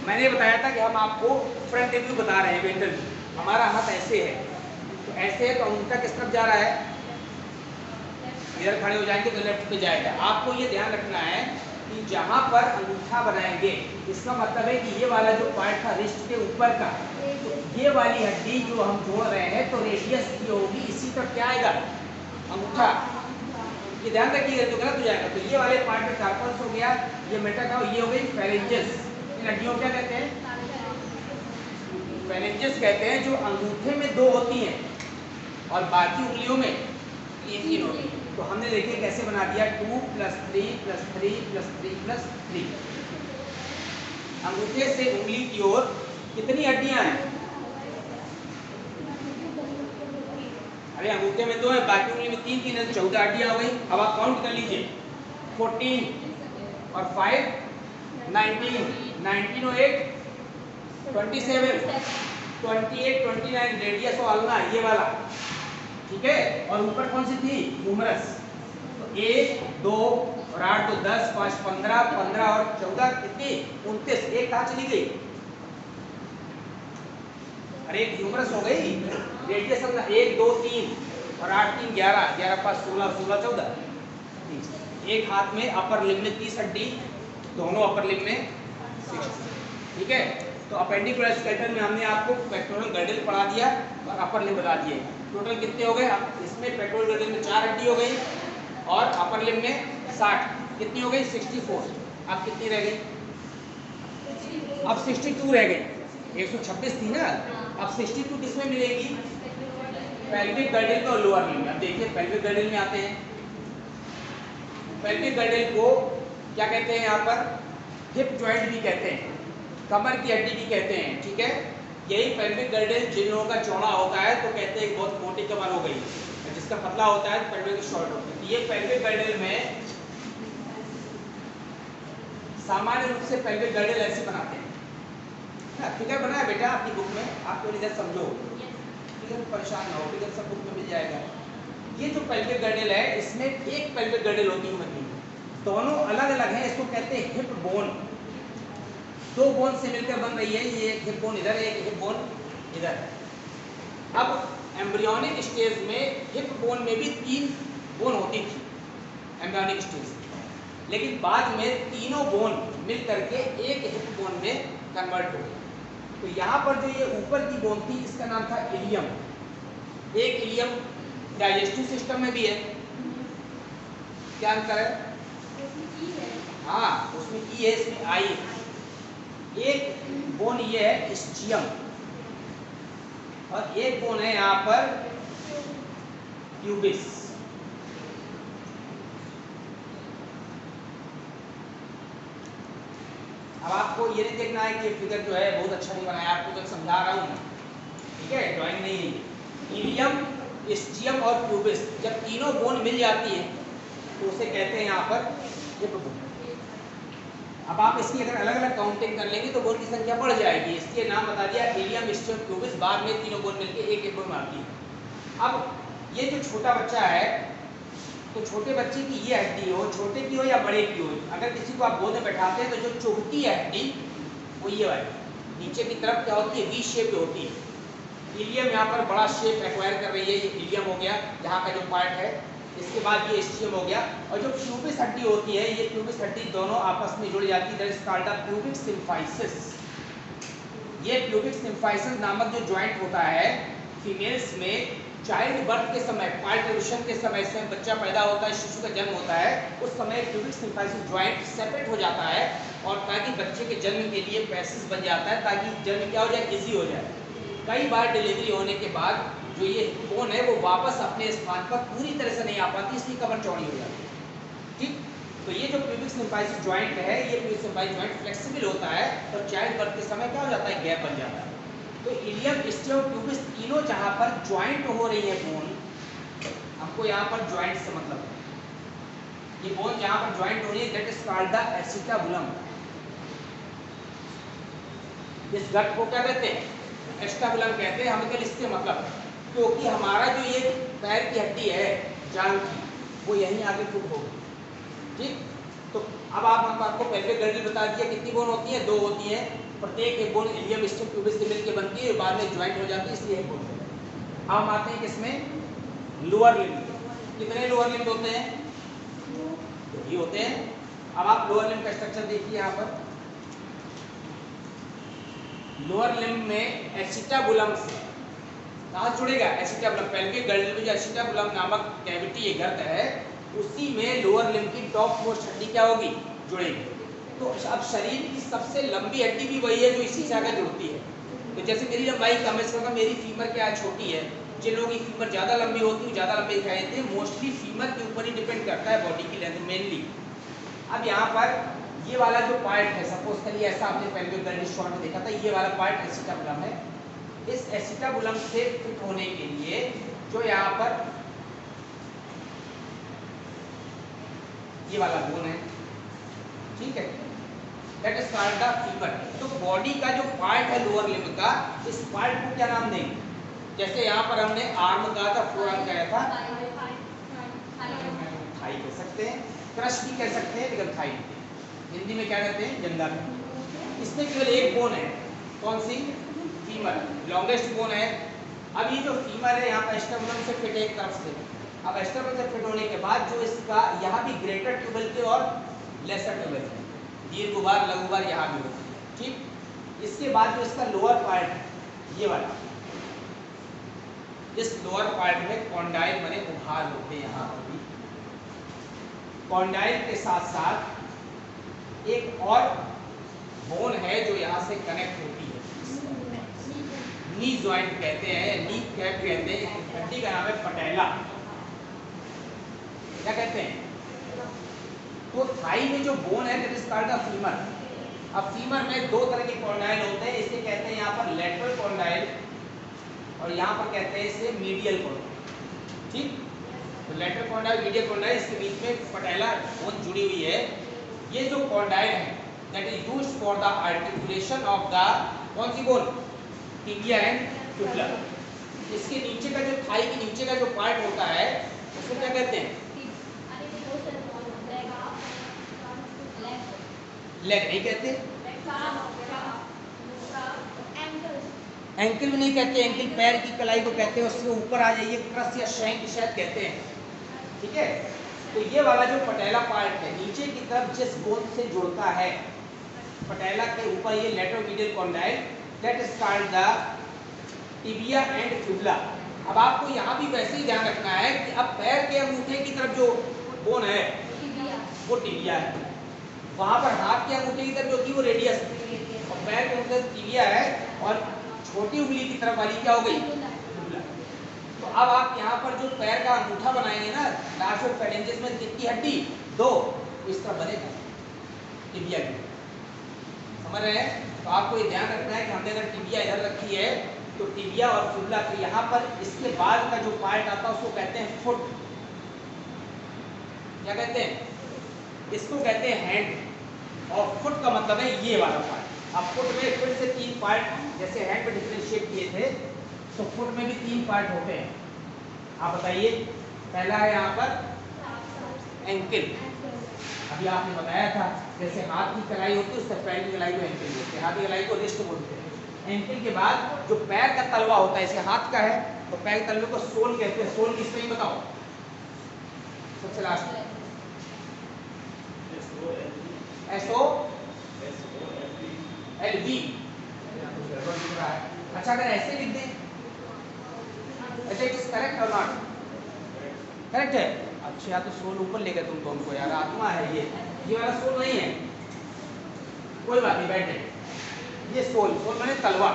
मैंने बताया था कि हम आपको फ्रंट व्यू बता रहे हैं, वेंट्रल व्यू। हमारा हाथ ऐसे है, तो ऐसे है तो अंगूठा किस तरफ जा रहा है? इधर खड़े हो जाएंगे तो लेफ्ट पे जाएगा। आपको ये ध्यान रखना है कि जहाँ पर अंगूठा बनाएंगे, इसका मतलब है कि ये वाला जो पार्ट था रिस्ट के ऊपर का, तो ये वाली हड्डी जो हम जोड़ रहे हैं, तो रेडियस की होगी इसी तरफ क्या आएगा? अंगूठा। ये ध्यान रखिएगा, तो गलत हो जाएगा। तो ये वाले पार्ट में कार्पल्स हो गया, ये मेटाकार्प, ये हो गई फेरेंजेस। इन हड्डियों क्या कहते हैं? फेरेंजेस कहते हैं, जो अंगूठे में 2 होती हैं और बाकी उंगलियों में 3 होती हैं। तो हमने देखिए कैसे बना दिया, 2 + 3 + 3 + 3 + 3। अंगूठे से उंगली की ओर कितनी हड्डियां हैं? अरे अंगूठे में 2 है, बाकी उंगली में 3 है, 14 हड्डियां हो गई। अब आप काउंट कर लीजिए, 14 और 5 19, 19 और 8 27, 28 29 रेडियस और अल्ना ये वाला, ठीक है। और ऊपर कौन सी थी? ह्यूमरस। तो 1 2 और 8 तो 10, 5 15, 15 और 14 कितनी? 29। एक कहाँ चली गई? अरे एक ह्यूमरस हो गई, रेडियस अपना 1 2 3 और 8 3 11, 11 5 16, 16 14 30। एक हाथ में अपर लिम्ब में 30 हड्डी, दोनों अपर लिम्ब में 60, ठीक है। तो अपेंडिकुलर स्केलेटन में हमने आपको पेक्टोरल गर्डल पढ़ा दिया और अपर लिम्ब बता दिए। टोटल कितने हो गए? इसमें पेक्टोरल गर्डल में 4 हड्डी हो गई और अपर लिम्ब में 60, कितनी हो गई? 64। अब कितनी रह गई? अब 62 रह गई। 126 थी ना, अब 62 किसमें मिलेगी? पेल्विक गर्डल में और लोअर लिम्ब में। अब देखिए पेल्विक गर्डल में आते हैं। पेल्विक गर्डल को क्या कहते हैं? यहाँ पर हिप जॉइंट भी कहते हैं, कमर की हड्डी भी कहते हैं, ठीक है। यही पेल्विक गर्डल जिन लोगों का चौड़ा होता है तो कहते हैं बहुत मोटी कमर हो गई, जिसका पतला होता है पेल्विक शॉर्ट होता है। ये पेल्विक गर्डल में सामान्य रूप से पेल्विक गर्डल ऐसे बनाते हैं ना। फिगर बना है बेटा आपकी बुक में, आप थोड़ी देर समझो, फिगर परेशान ना हो, फिगर सब बुक में मिल जाएगा। ये जो पेल्विक गर्डल है, इसमें एक पेल्विक गर्डल होती है मध्य में, दोनों अलग अलग हैं। इसको कहते हैं हिप बोन। 2 बोन से मिलकर बन रही है, ये एक हिप बोन इधर, एक हिप बोन इधर। अब एम्ब्रियोनिक स्टेज में हिप बोन में भी 3 बोन होती थी एम्ब्रियोनिक स्टेज, लेकिन बाद में तीनों बोन मिल करके एक हिप बोन में कन्वर्ट हो गई। तो यहाँ पर जो ये ऊपर की बोन थी, इसका नाम था इलियम। एक इलियम डाइजेस्टिव सिस्टम में भी है, क्या अंतर है? हाँ उसमें ई है, इसमें आई है। एक बोन ये है स्चियम और एक बोन है यहाँ पर प्यूबिस। अब आपको ये नहीं देखना है कि फिगर जो है बहुत अच्छा नहीं बनाया, आपको तो समझा रहा हूँ, ठीक है, ड्राइंग नहीं है। इलियम, स्चियम और प्यूबिस जब तीनों बोन मिल जाती है तो उसे कहते हैं यहाँ पर हिप बोन। अब आप इसकी अगर अलग अलग काउंटिंग कर लेंगे तो बोन की संख्या बढ़ जाएगी, इसलिए नाम बता दिया इलियम, स्चियम, प्यूबिस। बाद में तीनों बोन मिलकर एक बोन बनाती है। अब ये जो छोटा बच्चा है, तो छोटे बच्चे की ये हड्डी हो, छोटे की हो या बड़े की हो, अगर किसी को आप गोद में बैठाते हैं तो जो चुभती है हड्डी वो ये वाली नीचे की तरफ क्या होती है? वी शेप होती है। इलियम यहाँ पर बड़ा शेप एक्वायर कर रही है, ये इलियम हो गया यहाँ का जो पार्ट है। इसके बाद ये स्टियम हो गया, और जो प्यूबिस हड्डी होती है, ये प्यूबिस हड्डी दोनों आपस में जुड़ जाती है, that is called the pubic symphysis. ये प्यूबिक सिम्फाइसिस नामक जो जॉइंट होता है फीमेल्स में, चाइल्ड बर्थ के समय, पार्टूरेशन के समय से बच्चा पैदा होता है, शिशु का जन्म होता है, उस समय प्यूबिक सिम्फाइसिस जॉइंट सेपरेट हो जाता है, और ताकि बच्चे के जन्म के लिए पैसेज बन जाता है, ताकि जन्म क्या हो जाए? इजी हो जाए। कई बार डिलीवरी होने के बाद जो ये बोन है वो वापस अपने स्थान पर पूरी तरह से नहीं आ पाती, इसलिए कमर चौड़ी हो जाती है, ठीक। तो ये जो प्यूबिक सिम्पाइसिस जॉइंट है, ये प्यूबिक सिम्पाइसिस जॉइंट फ्लेक्सिबल होता है और चाइल्ड बर्थ के समय क्या हो जाता है, गैप बन जाता है। तो इलियम, स्टियम, प्यूबिस तीनों जहां पर ज्वाइंट हो रही है बोन, हमको यहाँ पर ज्वाइंट से मतलब है, ये बोन जहां पर ज्वाइंट हो रही है, that is called the acetabulum. इस गट को क्या कहते हैं, एस्टाबुलम कहते हैं। हमें कल इससे मतलब है क्योंकि हमारा जो ये पैर की हड्डी है जांघ की, वो यहीं आगे फिट होगी, ठीक। तो अब आपको पहले गणित बता दिया कितनी बोन होती है, 2 होती है। प्रत्येक एक बोन इलियम, स्टियम, प्यूबिस से मिलकर बनती है, बाद में ज्वाइंट हो जाती है, इसलिए एक बोन। अब हम आते हैं किसमें, लोअर लिम्ब। कितने लोअर लिम्ब होते हैं, 2 ही होते हैं। अब आप लोअर लिम्ब का स्ट्रक्चर देखिए यहाँ पर। लोअर लिम्ब में एसिटाबुलम से कहाँ जुड़ेगा, एसिटाबुलम पेल्विक गर्दन में जो एसिटाबुलम नामक कैविटी ये गर्त है, उसी में लोअर लिम्ब की टॉप मोस्ट हड्डी क्या होगी, जुड़ेगी। तो अब शरीर की सबसे लंबी हड्डी भी वही है जो इसी से आगे जुड़ती है। तो जैसे मेरी लंबाई कम है, मेरी फीमर क्या छोटी है, जिन लोगों की फीमर ज़्यादा लंबी होती है ज़्यादा लंबे दिखाई देते हैं। मोस्टली फीमर के ऊपर ही डिपेंड करता है बॉडी की लेंथ मेनली। अब यहाँ पर ये वाला जो पार्ट है, सपोज करिए ऐसा आपने पेल्विक गर्दन शॉट में देखा था, ये वाला पार्ट एसिटाबुलम है। इस एसिटाबुलम से फिट होने के लिए जो यहाँ पर ये वाला बोन है, ठीक है, that is called the femur. तो बॉडी का जो पार्ट है लोअर लिम्ब का, इस पार्ट को क्या नाम देंगे, जैसे यहाँ पर हमने आर्म कहा था, फोर आर्म कहा था, थाई कह सकते हैं, क्रश भी कह सकते हैं, लेकिन थाई हिंदी में क्या कहते हैं, जंगा। इसमें केवल एक बोन है, कौन सी, फीमर, लॉन्गेस्ट बोन है। अब ये जो फीमर है यहाँ पर एस्टाबुलम से फिट है एक तरफ से। अब एस्टाबुलम से फिट होने के बाद जो इसका यहाँ भी ग्रेटर ट्यूबल के और लेसर ट्यूबल है, दीर्घवार लघुवार यहाँ भी होती है, ठीक। इसके बाद जो इसका लोअर पार्ट है, ये वाला, इस लोअर पार्ट में कॉन्डाइल बने उभार होते हैं। यहाँ पर भी कॉन्डाइल के साथ साथ एक और बोन है जो यहाँ से कनेक्ट होती है, नी जॉइंट कहते हैं, नी कैप कहते हैं। हड्डी का नाम है पटेला, क्या कहते हैं। तो थाई में जो बोन है that is called the femur. अब फीमर में 2 तरह के कॉन्डाइल होते हैं, इसे कहते हैं यहाँ पर लेटरल कॉन्डाइल और यहाँ पर कहते हैं इसे मीडियल कॉन्डाइल, ठीक। तो लेटरल कॉन्डाइल, मीडियल कॉन्डाइल, इसके बीच में पटेला बोन जुड़ी हुई है। ये जो कॉन्डाइल है that is used for the articulation of the कौन सी बोन, टिबिया एंड फिबुला। इसके नीचे का जो थाई के नीचे का जो पार्ट होता है उसको क्या कहते हैं, लेग नहीं कहते, एंकल भी नहीं कहते, एंकल पैर की कलाई को कहते हैं। उससे ऊपर आ जाइए, क्रस या शैंक शायद कहते हैं, ठीक है। तो ये वाला जो पटेला पार्ट है नीचे की तरफ जिस बोन से जुड़ता है पटेला के ऊपर, ये lateral medial condyle, that is called the tibia and fibula. अब आपको यहाँ भी वैसे ही ध्यान रखना है कि अब पैर के अंगूठे की तरफ जो बोन है वो टिबिया है, वहाँ पर हाथ के अंगूठे की तरफ जो थी वो रेडियस है, और पैर के अंगूठे टिबिया है, और छोटी उंगली की तरफ वाली क्या हो गई, फिबुला। तो अब आप यहाँ पर जो पैर का अंगूठा बनाएंगे ना, लास्ट में फेरेंजेस में कितनी हड्डी, 2, इस तरह बनेगा टिबिया की, समझ रहे हैं। तो आपको ये ध्यान रखना है कि हमने अगर टिबिया इधर रखी है तो टिबिया और फिबुला, तो यहाँ पर इसके बाद का जो पार्ट आता है उसको कहते हैं फुट, क्या कहते हैं, इसको कहते हैं हैंड, और फुट का मतलब है ये वाला पार्ट। अब फुट में फिर से 3 पार्ट, जैसे हैंड में डिफरेंशिएट किए थे, तो फुट में भी 3 पार्ट होते हैं। आप बताइए, पहला है यहाँ पर एंकल, अभी आपने बताया था जैसे हाथ की कलाई होती है उससे पैर की कलाई को एंकल बोलते हैं, हाथ की कलाई को रिस्ट बोलते हैं। एंकल के बाद जो पैर का तलवा होता है, इसे हाथ का है तो पैर के तलवे को सोल कहते हैं। सोल किस में बताओ, सबसे लास्ट में SOLV। अच्छा, अगर ऐसे लिख दें, अच्छा इट इज करेक्ट और नॉट करेक्ट है। अच्छा, या तो सोल ऊपर ले गए तुम तो हमको यार, आत्मा है ये वाला सोल नहीं है, कोई बात नहीं, बैठे। ये सोल मैंने तलवा।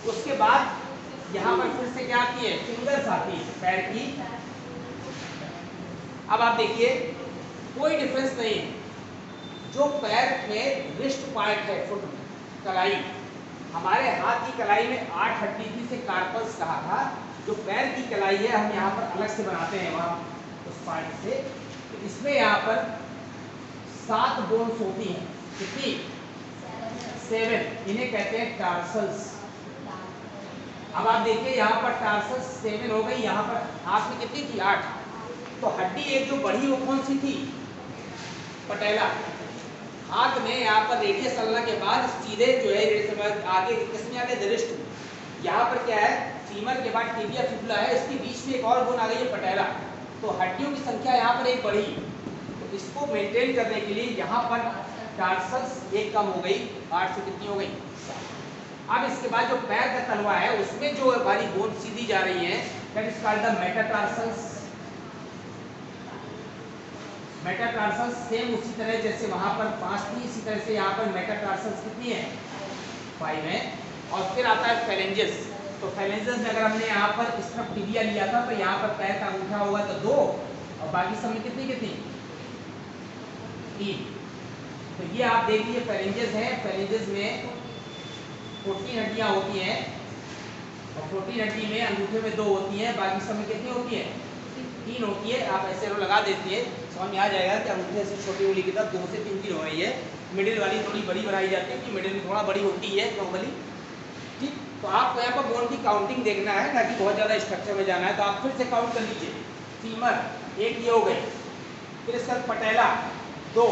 उसके बाद यहाँ पर फिर से क्या आती है, फिंगर्स आती है पैर की। अब आप देखिए कोई डिफरेंस नहीं है। जो पैर में रिस्ट पार्ट है, फुट में कलाई, हमारे हाथ की कलाई में 8 हड्डी थी, से कार्पल्स कहा था। जो पैर की कलाई है हम यहाँ पर अलग से बनाते हैं वहाँ उस पार्ट से, तो इसमें यहाँ पर 7 बोन्स होती हैं। कितनी? 7। इन्हें कहते हैं टार्सल्स। अब आप देखिए यहाँ पर टार्सल्स 7 हो गई, यहाँ पर हाथ में कितनी थी? 8। तो हड्डी एक जो बढ़ी वो कौन सी थी? पटेला। हाथ में यहाँ पर रेडियस चलने के बाद सीधे जो है आगे किसमें आ गए? रिस्ट में। यहाँ पर क्या है? फीमर के बाद टिबिया फिबुला है, इसके बीच में एक और बोन आ गई है, पटेला। तो हड्डियों की संख्या यहाँ पर एक बढ़ी, तो इसको मेंटेन करने के लिए यहाँ पर टार्सल्स एक कम हो गई, 8 से कितनी हो गई? 7। अब इसके बाद जो पैर का तलवा है उसमें जो हमारी बोन सीधी जा रही है, that is called the metatarsals. Metatarsals same उसी तरह जैसे वहां पर 5 थी, इसी तरह से यहाँ पर मेटाटार्सल्स कितनी है? 5 है। और फिर आता है फेलेंजेस। तो फेलेंजेस में अगर हमने यहाँ पर इस तरफ टिबिया लिया था तो यहाँ पर पैर का अंगूठा होगा तो 2, और बाकी सब में कितनी कितनी? 3। तो ये आप देख लीजिए फेलेंजेस है। फेलेंजेस में 14 हड्डियां होती हैं, और 14 हड्डी में अंगूठे में 2 होती हैं, बाकी सब में कितनी होती है? 3 होती है। आप ऐसे रो लगा देती है, समझ में आ जाएगा कि अंगूठे से छोटी उंगली की तरफ 2 से 3 हो रही है। मिडिल वाली थोड़ी बड़ी बनाई जाती है, क्योंकि मिडिल में थोड़ा बड़ी होती है नॉर्मली। ठीक, तो आपको यहाँ पर बोन की काउंटिंग देखना है, ना कि बहुत ज़्यादा स्ट्रक्चर में जाना है। तो आप फिर से काउंट कर लीजिए। फीमर एक ये हो गई, फिर इसका पटेला 2,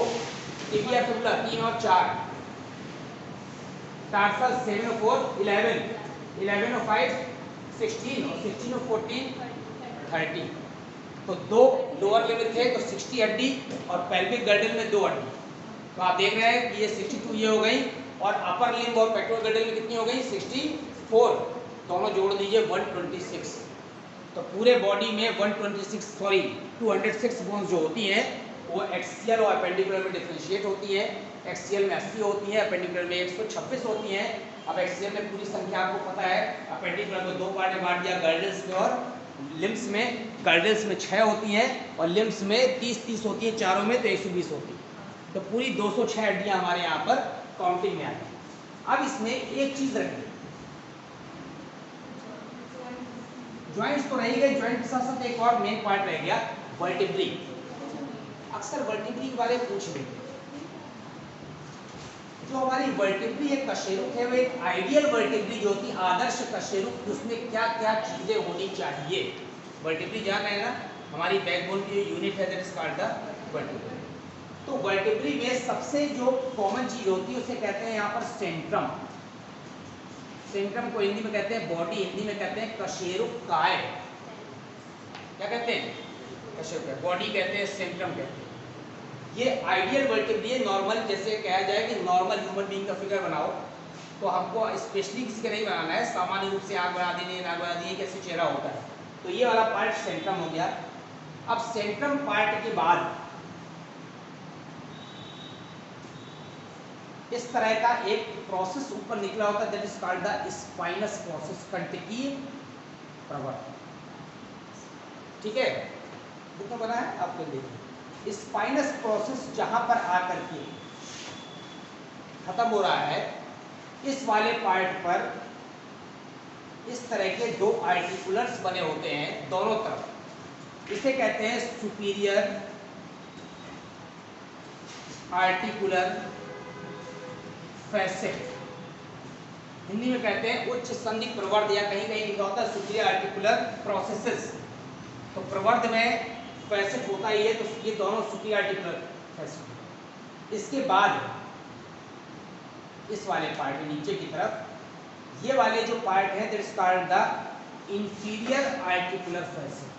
टिबिया फिबुला 3 और 4, टार्सल 7 और 4 11, 11 और 5 16, और 16 और 14 30। तो 2 लोअर लेवल थे तो 60 हड्डी, और पेल्विक गर्डल में 2 हड्डी। तो आप देख रहे हैं कि ये 62 ये हो गई, और अपर लिम्ब और पेट्रोल गर्डल में कितनी हो गई? 64। दोनों जोड़ दीजिए 126। तो पूरे बॉडी में 206 बोन्स जो होती हैं वो एक्सियल और अपेंडिकुलर में डिफरेंशिएट होती है। एक्सियल में 80 होती है, अपेंडिकुलर में 126 होती हैं। अब एक्सियल में पूरी संख्या आपको पता है, अपेंडिकुलर को 2 पार्ट में बांट दिया, गर्डल्स में और लिम्स में। गर्डल्स में 6 होती हैं और लिम्स में 30 होती है, चारों में तो 120 होती है। तो पूरी 206 हड्डियां हमारे यहाँ पर काउंटिंग में आती है। अब इसमें एक चीज रखिए, जॉइंट्स तो रही गई, जॉइंट के साथ साथ एक और मेन पार्ट रह गया, वर्टिब्री। अक्सर वर्टिब्री वाले पूछ लेते हैं, जो हमारी वर्टिब्री एक कशेरुक है वो एक आइडियल वर्टिब्री जो होती है, आदर्श कशेरुक, उसमें क्या क्या चीजें होनी चाहिए? वर्टिब्री जान रहे हैं ना, हमारी बैकबोन की यूनिट है, that is called the vertebrae. तो वर्टिब्री में सबसे जो कॉमन चीज होती है उसे कहते हैं यहाँ पर सेंट्रम। सेंट्रम को हिंदी में कहते हैं बॉडी, हिंदी में कहते हैं कशेरुकाय। क्या कहते हैं? कशेरुकाय। बॉडी कहते हैं, सेंट्रम कहते हैं। ये आइडियल वर्टिब्री है। नॉर्मल जैसे कहा जाए कि नॉर्मल ह्यूमन बीइंग का फिगर बनाओ, तो हमको स्पेशली किसी का नहीं बनाना है, सामान्य रूप से आंख बना देनी है, नाक बना देनी है, कैसे चेहरा होता है। तो ये वाला पार्ट सेंट्रम हो गया। अब सेंट्रम पार्ट के बाद इस तरह का एक प्रोसेस ऊपर निकला होता है, that is called the spinous process, कंटकीय प्रवर्त। ठीक है, बुक में बना है, आप लोग देखिए। स्पाइनस प्रोसेस जहां पर आकर के खत्म हो रहा है, इस वाले पार्ट पर इस तरह के 2 आर्टिकुलर्स बने होते हैं दोनों तरफ। इसे कहते हैं सुपीरियर आर्टिकुलर फैसेट, हिंदी में कहते हैं उच्च संधि प्रवर्ध, या कहीं कहीं लिखा होता है सुपीरियर आर्टिकुलर प्रोसेसेस। तो प्रवर्ध में फैसेट होता ही है, तो ये दोनों सुपीरियर आर्टिकुलर फैसेट। इसके बाद इस वाले पार्ट में नीचे की तरफ ये वाले जो पार्ट है, that is called the inferior articular facet,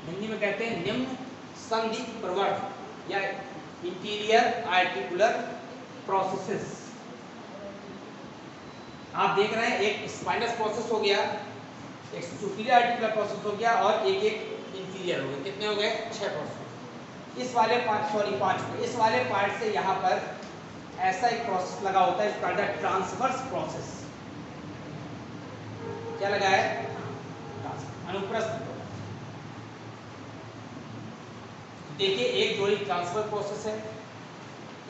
Hindi में कहते हैं निम्न संधि प्रवर्ध या इंटीरियर आर्टिकुलर प्रोसेसेस। आप देख रहे हैं एक स्पाइनस प्रोसेस हो गया, एक सुपीरियर आर्टिकुलर प्रोसेस हो गया, और एक इंफीरियर हो गया। कितने हो गए? 6 प्रोसेस। इस वाले पार्ट, सॉरी 5, इस वाले पार्ट से यहाँ पर ऐसा एक प्रोसेस लगा होता है, इसका ट्रांसवर्स प्रोसेस। क्या लगा है? अनुप्रस्थ। देखिए एक जोड़ी ट्रांसफर प्रोसेस है,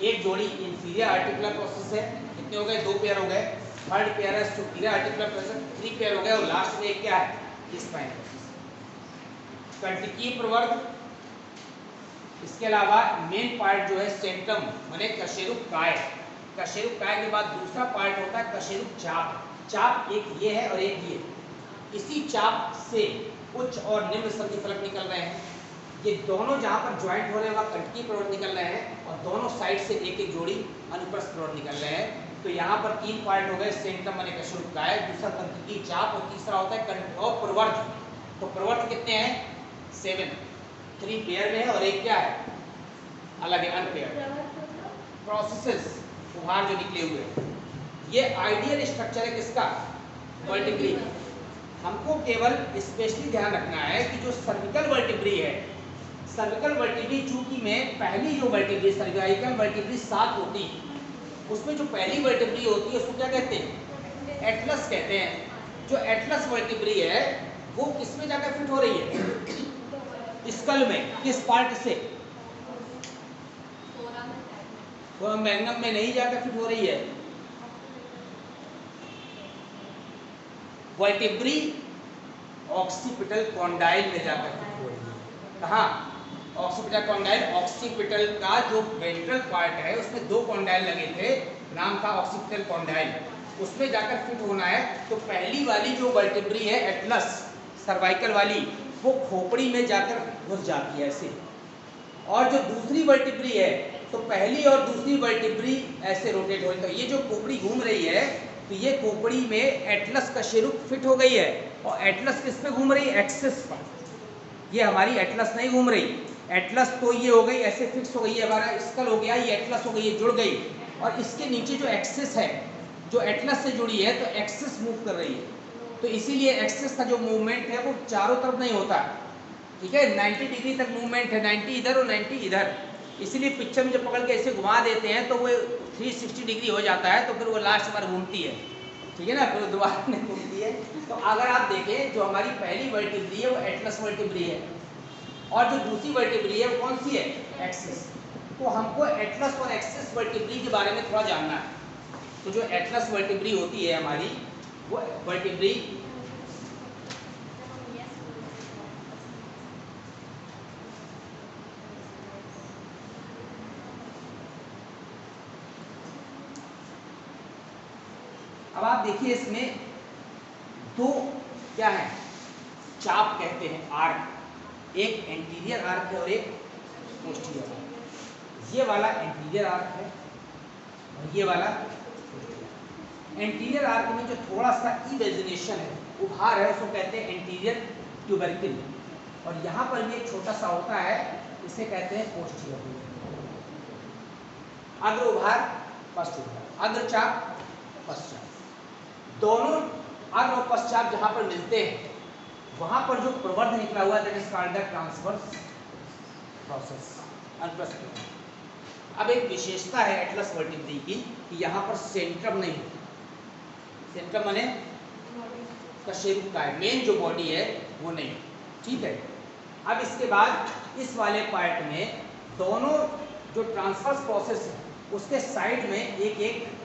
एक जोड़ी इंफीरियर आर्टिकुलर प्रोसेस है, कितने हो गए? 2 पेयर हो गए। थर्ड पेयर है सुपीरियर आर्टिकुलर प्रोसेस, 3 पेयर हो गए। और लास्ट में एक क्या है? Spine process. कंटिकीय प्रवर्ध, इसके अलावा मेन पार्ट जो है सेंट्रम माने कशेरुक काय के बाद दूसरा पार्ट होता है कशेरुक चाप। चाप एक ये है और एक ये, इसी चाप से उच्च और निम्न संधि फलक निकल रहे हैं। ये दोनों जहां पर ज्वाइंट हो रहे हैं वहां कंटिकीय प्रवर्ध निकल रहे हैं और दोनों साइड से एक एक जोड़ी अनुप्रस्थ प्रवर्ध निकल रहे हैं। तो यहाँ पर 3 पार्ट हो गए, सेंट्रम माने कशेरुक काय, दूसरा कंटिकीय चाप और तीसरा होता है प्रवर्ध। तो प्रवर्ध कितने हैं? 7, 3 पेयर में है और एक क्या है? अलग है, अनपेयर। प्रोसेसेस उभार जो निकले हुए हैं, ये आइडियल स्ट्रक्चर है किसका? वर्टिब्री। हमको केवल स्पेशली ध्यान रखना है कि जो सर्विकल वर्टिब्री है, सर्विकल वर्टिब्री चूंकि में पहली जो वर्टिब्री सर्विकल वर्टिब्री 7 होती है, उसमें जो पहली वर्टिब्री होती है उसको क्या कहते हैं? एटलस कहते हैं। जो एटलस वर्टिब्री है वो किस में जाकर फिट हो रही है? स्कल में। किस पार्ट से? मैग्नम में नहीं जाकर फिट हो रही है। वर्टिब्री ऑक्सीपिटल कॉन्डाइल में जाकर फिट हो रही है। कहाँ? Occipital condyle. ऑक्सीपिटल का जो वेंट्रल पार्ट है उसमें 2 कॉन्डाइल लगे थे, नाम था ऑक्सीपिटल कॉन्डाइल, उसमें जाकर फिट होना है। तो पहली वाली जो वर्टिब्री है एटलस सर्वाइकल वाली, वो खोपड़ी में जाकर घुस जाती है ऐसे। और जो दूसरी वर्टिब्री है तो पहली और दूसरी वर्टिब्री ऐसे रोटेट हो रही है। तो ये जो खोपड़ी घूम रही है तो ये खोपड़ी में एटलस कशेरुक फिट हो गई है। और एटलस किस पे घूम रही है? एक्सिस पर। ये हमारी एटलस नहीं घूम रही। एटलस तो ये हो गई ऐसे फिक्स हो गई है, हमारा स्कल हो गया, ये एटलस हो गई, ये जुड़ गई। और इसके नीचे जो एक्सिस है जो एटलस से जुड़ी है तो एक्सिस मूव कर रही है। तो इसीलिए एक्सिस का जो मूवमेंट है वो चारों तरफ नहीं होता, ठीक है? 90 डिग्री तक मूवमेंट है, 90 इधर और 90 इधर। इसीलिए पिक्चर में जब पकड़ के ऐसे घुमा देते हैं तो वो 360 डिग्री हो जाता है, तो फिर वो लास्ट बार घूमती है, ठीक है ना? फिर दोबारा नहीं घूमती है। तो अगर आप देखें जो हमारी पहली वर्टिब्री है वो एटलस वर्टिब्री है और जो दूसरी वर्टिब्री है वो कौन सी है? एक्सिस। तो हमको एटलस और एक्सिस वर्टिब्री के बारे में थोड़ा जानना है। तो जो एटलस वर्टिब्री होती है हमारी, वो वर्टिब्री अब आप देखिए इसमें 2 क्या है? चाप कहते हैं, आर्क। एक एंटीरियर आर्क है और एक पोस्टीरियर आर्क। ये वाला एंटीरियर आर्क है और ये वाला एंटीरियर आर्क में जो थोड़ा सा इवेजिनेशन है, उभार है, उसको कहते हैं एंटीरियर ट्यूबरकिल। और यहाँ पर भी एक छोटा सा होता है, इसे कहते हैं पोस्टीरियर। अग्र उभार, पश्च उभार, अग्र चाप, पश्च चाप। दोनों अग्र और पश्चात जहां पर मिलते हैं वहां पर जो प्रवर्ध निकला हुआ है that is called the transverse process, अनुप्रस्थ। अब एक विशेषता है एटलस वर्टिब्री की कि यहाँ पर सेंट्रम नहीं होता। सेंट्रम माने कशेरुक काय, मेन जो बॉडी है वो नहीं, ठीक है? अब इसके बाद इस वाले पार्ट में दोनों जो ट्रांसवर्स प्रोसेस है उसके साइड में एक एक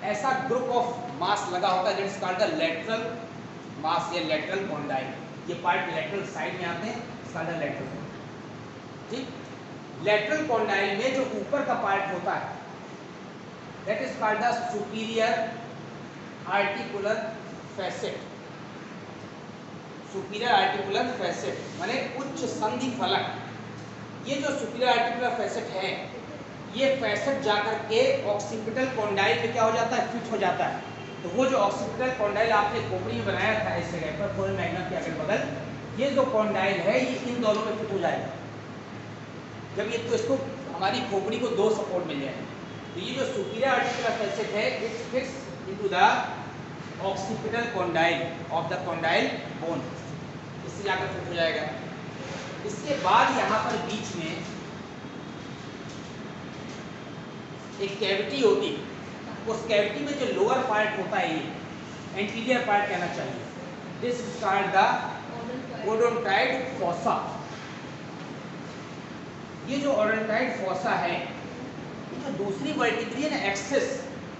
ऐसा ग्रुप ऑफ मास लगा होता है that is called the lateral mass या लेटरल कॉन्डाइल। ये पार्ट लेटरल साइड में आते हैं, इसका लेटरल, ठीक? लेटरल कॉन्डाइल में जो ऊपर का पार्ट होता है that is called the superior articular facet. Superior articular facet माने उच्च संधि फलक। ये जो सुपीरियर आर्टिकुलर फैसेट है, ये फैसेट जाकर के ऑक्सीपिटल कॉन्डाइल में क्या हो जाता है? फिट हो जाता है। तो वो जो ऑक्सीपिटल कॉन्डाइल आपने खोपड़ी में बनाया था इस जगह पर फोरन मैग्नम के अगल बगल, ये जो कॉन्डाइल है ये इन दोनों में फिट हो जाएगा। जब ये तो इसको हमारी खोपड़ी को 2 सपोर्ट मिल जाएगा। तो ये जो सुपीरियर आर्टिकुलर फैसेट है it fits into the occipital condyle of the condyle bone, इससे जाकर फिट हो जाएगा। इसके बाद यहाँ पर बीच में एक कैविटी होती है, उस कैविटी में जो लोअर पार्ट होता है ये एंटीरियर पार्ट कहना चाहिए, this is called the odontoid fossa. ये जो ओडोंटाइड फॉसा है, ये जो दूसरी वर्टिब्री है ना,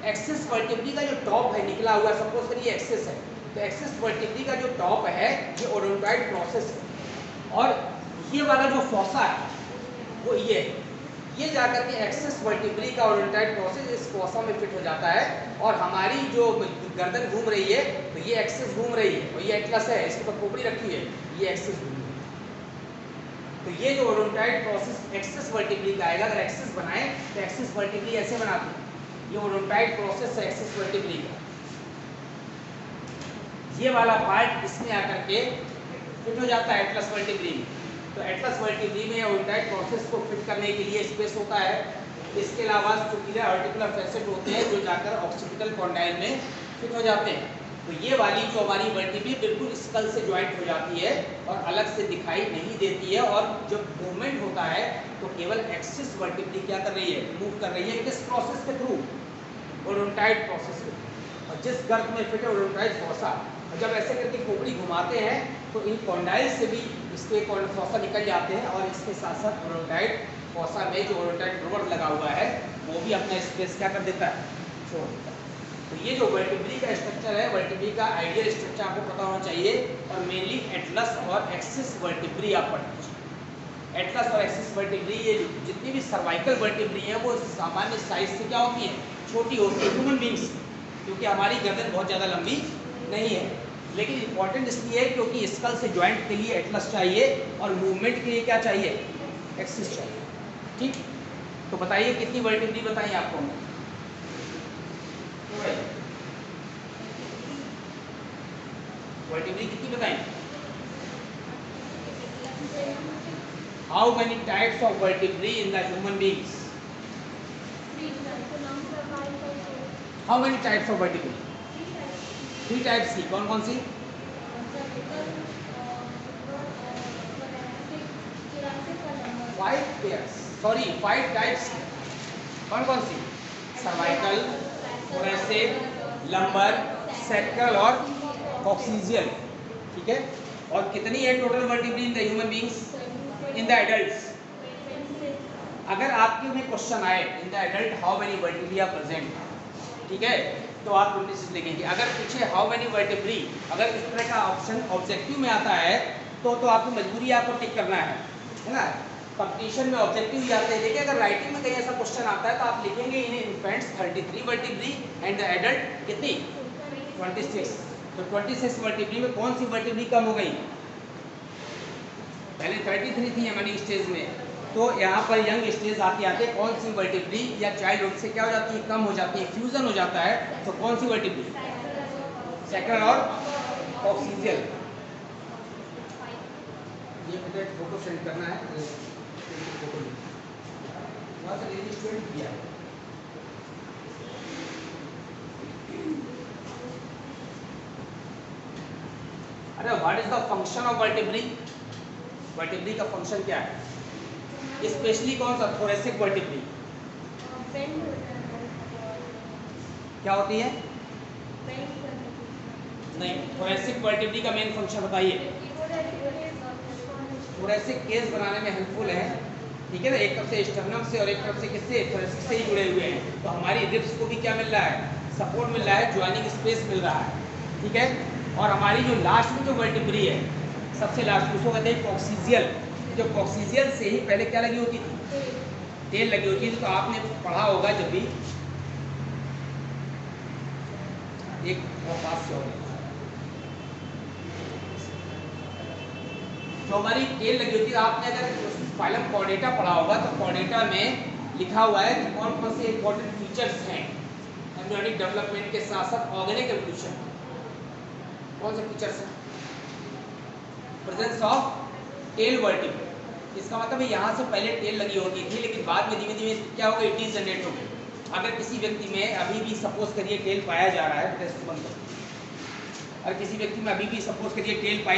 एक्सिस वर्टिब्री का जो टॉप है निकला हुआ, सपोज करिए एक्सिस है, तो एक्सिस वर्टिब्री का जो टॉप है ये ओडोंटाइड प्रोसेस है, और ये वाला जो फॉसा है वो ये जाकर के एक्सिस वर्टिब्री का ओडोंटाइड प्रोसेस इस फॉसा में फिट हो जाता है, और हमारी जो गर्दन घूम रही है तो ये एक्सिस घूम रही है, और ये एटलस है, इसके ऊपर खोपड़ी रखी है, ये एक्सिस घूम रही है। तो ये जो ओडोंटाइड प्रोसेस एक्सिस वर्टिब्री का आएगा, अगर एक्सिस बनाए तो एक्सिस वर्टिब्री ऐसे बनाते हैं, ये ओडोंटाइड प्रोसेस है एक्सिस वर्टिब्री का। ये वाला पार्ट इसमें आकर के फिट हो जाता है एटलस वर्टिब्री में, तो एटलस वर्टिब्री में ओडोंटाइड प्रोसेस को फिट करने के लिए स्पेस होता है। इसके अलावा सुपीरियर आर्टिकुलर फैसेट होते हैं जो जाकर ऑक्सीपिटल कॉन्डाइल में फिट हो जाते हैं। तो ये वाली जो हमारी वर्टिब्री बिल्कुल स्कल से ज्वाइंट हो जाती है और अलग से दिखाई नहीं देती है, और जब मूवमेंट होता है तो केवल एक्सिस वर्टिब्री क्या कर रही है, मूव कर रही है, किस प्रोसेस के थ्रू, ओडोंटाइड प्रोसेस के, और जिस गर्त में फिट है ओडोंटाइड फॉसा, और जब ऐसे करके खोपड़ी घुमाते हैं तो इन कॉन्डाइल से भी इसके फॉसा निकल जाते हैं, और इसके साथ साथ ओडोंटाइड फॉसा में जो ओडोंटाइड रोवर लगा हुआ है वो भी अपना स्पेस क्या कर देता है, छोड़ देता है। तो ये जो वर्टिब्री का स्ट्रक्चर है, वर्टिब्री का आइडियल स्ट्रक्चर आपको पता होना चाहिए, और मेनली एटलस और एक्सिस वर्टिब्री आप पढ़ना चाहिए। एटलस और एक्सिस वर्टिब्री, ये जितनी भी सर्वाइकल वर्टिब्री है वो सामान्य साइज से क्या होती है, छोटी होती है ह्यूमन बींग्स, क्योंकि हमारी गर्दन बहुत ज़्यादा लंबी नहीं है, लेकिन इंपॉर्टेंट इसलिए है क्योंकि स्कल से ज्वाइंट के लिए एटलस चाहिए और मूवमेंट के लिए क्या चाहिए, एक्सिस चाहिए। ठीक, तो बताइए कितनी वर्टिब्री बताइए आपको, वर्टिब्री कितनी बताएं? How many types of vertebrae in the human beings? How many types of vertebrae? 3 types की, कौन कौन सी? 5 टाइप्स की, कौन कौन सी? सर्वाइकल, थोरैसिक, लंबर, सैक्रल और कॉक्सीजियल। ठीक है, और कितनी है total vertebrae in the human beings, in the adults? अगर आपके में क्वेश्चन आए in the adult how many vertebrae are present, ठीक है, तो आप 26 लिखेंगे। अगर पूछे हाउ मेनी वर्टिब्री, अगर इस तरह का ऑप्शन ऑब्जेक्टिव में आता है तो आपको मजबूरी आपको टिक करना है ना। कंपटीशन में ऑब्जेक्टिव ही आते हैं, देखिए अगर राइटिंग में कहीं ऐसा क्वेश्चन आता है तो आप लिखेंगे in infants 33 vertebrae and the adult कितनी, 26। तो 26 वर्टिब्री में कौन सी वर्टिब्री कम हो गई, पहले 33 थी हमारी स्टेज में, तो यहाँ पर यंग स्टेज आते आते कौन सी वर्टिब्री या चाइल्डहुड से क्या हो जाती है, कम हो जाती है, फ्यूजन हो जाता है, तो कौन सी वर्टिब्री, सैक्रल और कॉक्सीजियल। ये मुझे फोटो सेंड करना है, किया। अरे what is the function of vertebrae, vertebrae का फंक्शन क्या है, स्पेशली कौन सा, थोरैसिक वर्टिब्री क्या होती है, नहीं, थोरैसिक वर्टिब्री का मेन फंक्शन बताइए। थोरैसिक केस बनाने में हेल्पफुल है, ठीक है ना, एक तरफ से स्टर्नम से और एक तरफ से किससे, थोरैसिक से ही जुड़े हुए हैं, तो हमारी रिब्स को भी क्या मिल रहा है, सपोर्ट मिल रहा है, ज्वाइनिंग स्पेस मिल रहा है, ठीक है। और हमारी जो लास्ट में जो वर्टिब्री है, सबसे लास्ट, उसको कहते हैं कॉक्सीजियल। जो कॉक्सीजियल से ही पहले क्या लगी होती थी, टेल लगी होती थी, तो आपने पढ़ा होगा जब भी, एक पास से होगा जो हमारी टेल लगी होती है, आपने अगर फाइलम कॉर्डेटा पढ़ा होगा तो कॉर्डेटा में लिखा हुआ है कि कौन कौन से इंपॉर्टेंट फीचर्स हैं एम्ब्रियोनिक डेवलपमेंट के साथ साथ ऑर्गेनिक एवोल्यूशन, कौन से फीचर्स हैं, प्रेजेंस ऑफ टेल वर्टिब्री। इसका मतलब है यहाँ से पहले टेल लगी होती थी, लेकिन बाद में धीमे धीमे क्या होगा, इट इज जनरेट हो गई। अगर किसी व्यक्ति में अभी भी सपोज करिए टेल पाया जा रहा है, टेस्ट बंद कर, और किसी व्यक्ति में अभी भी सपोज करिए टेल पाई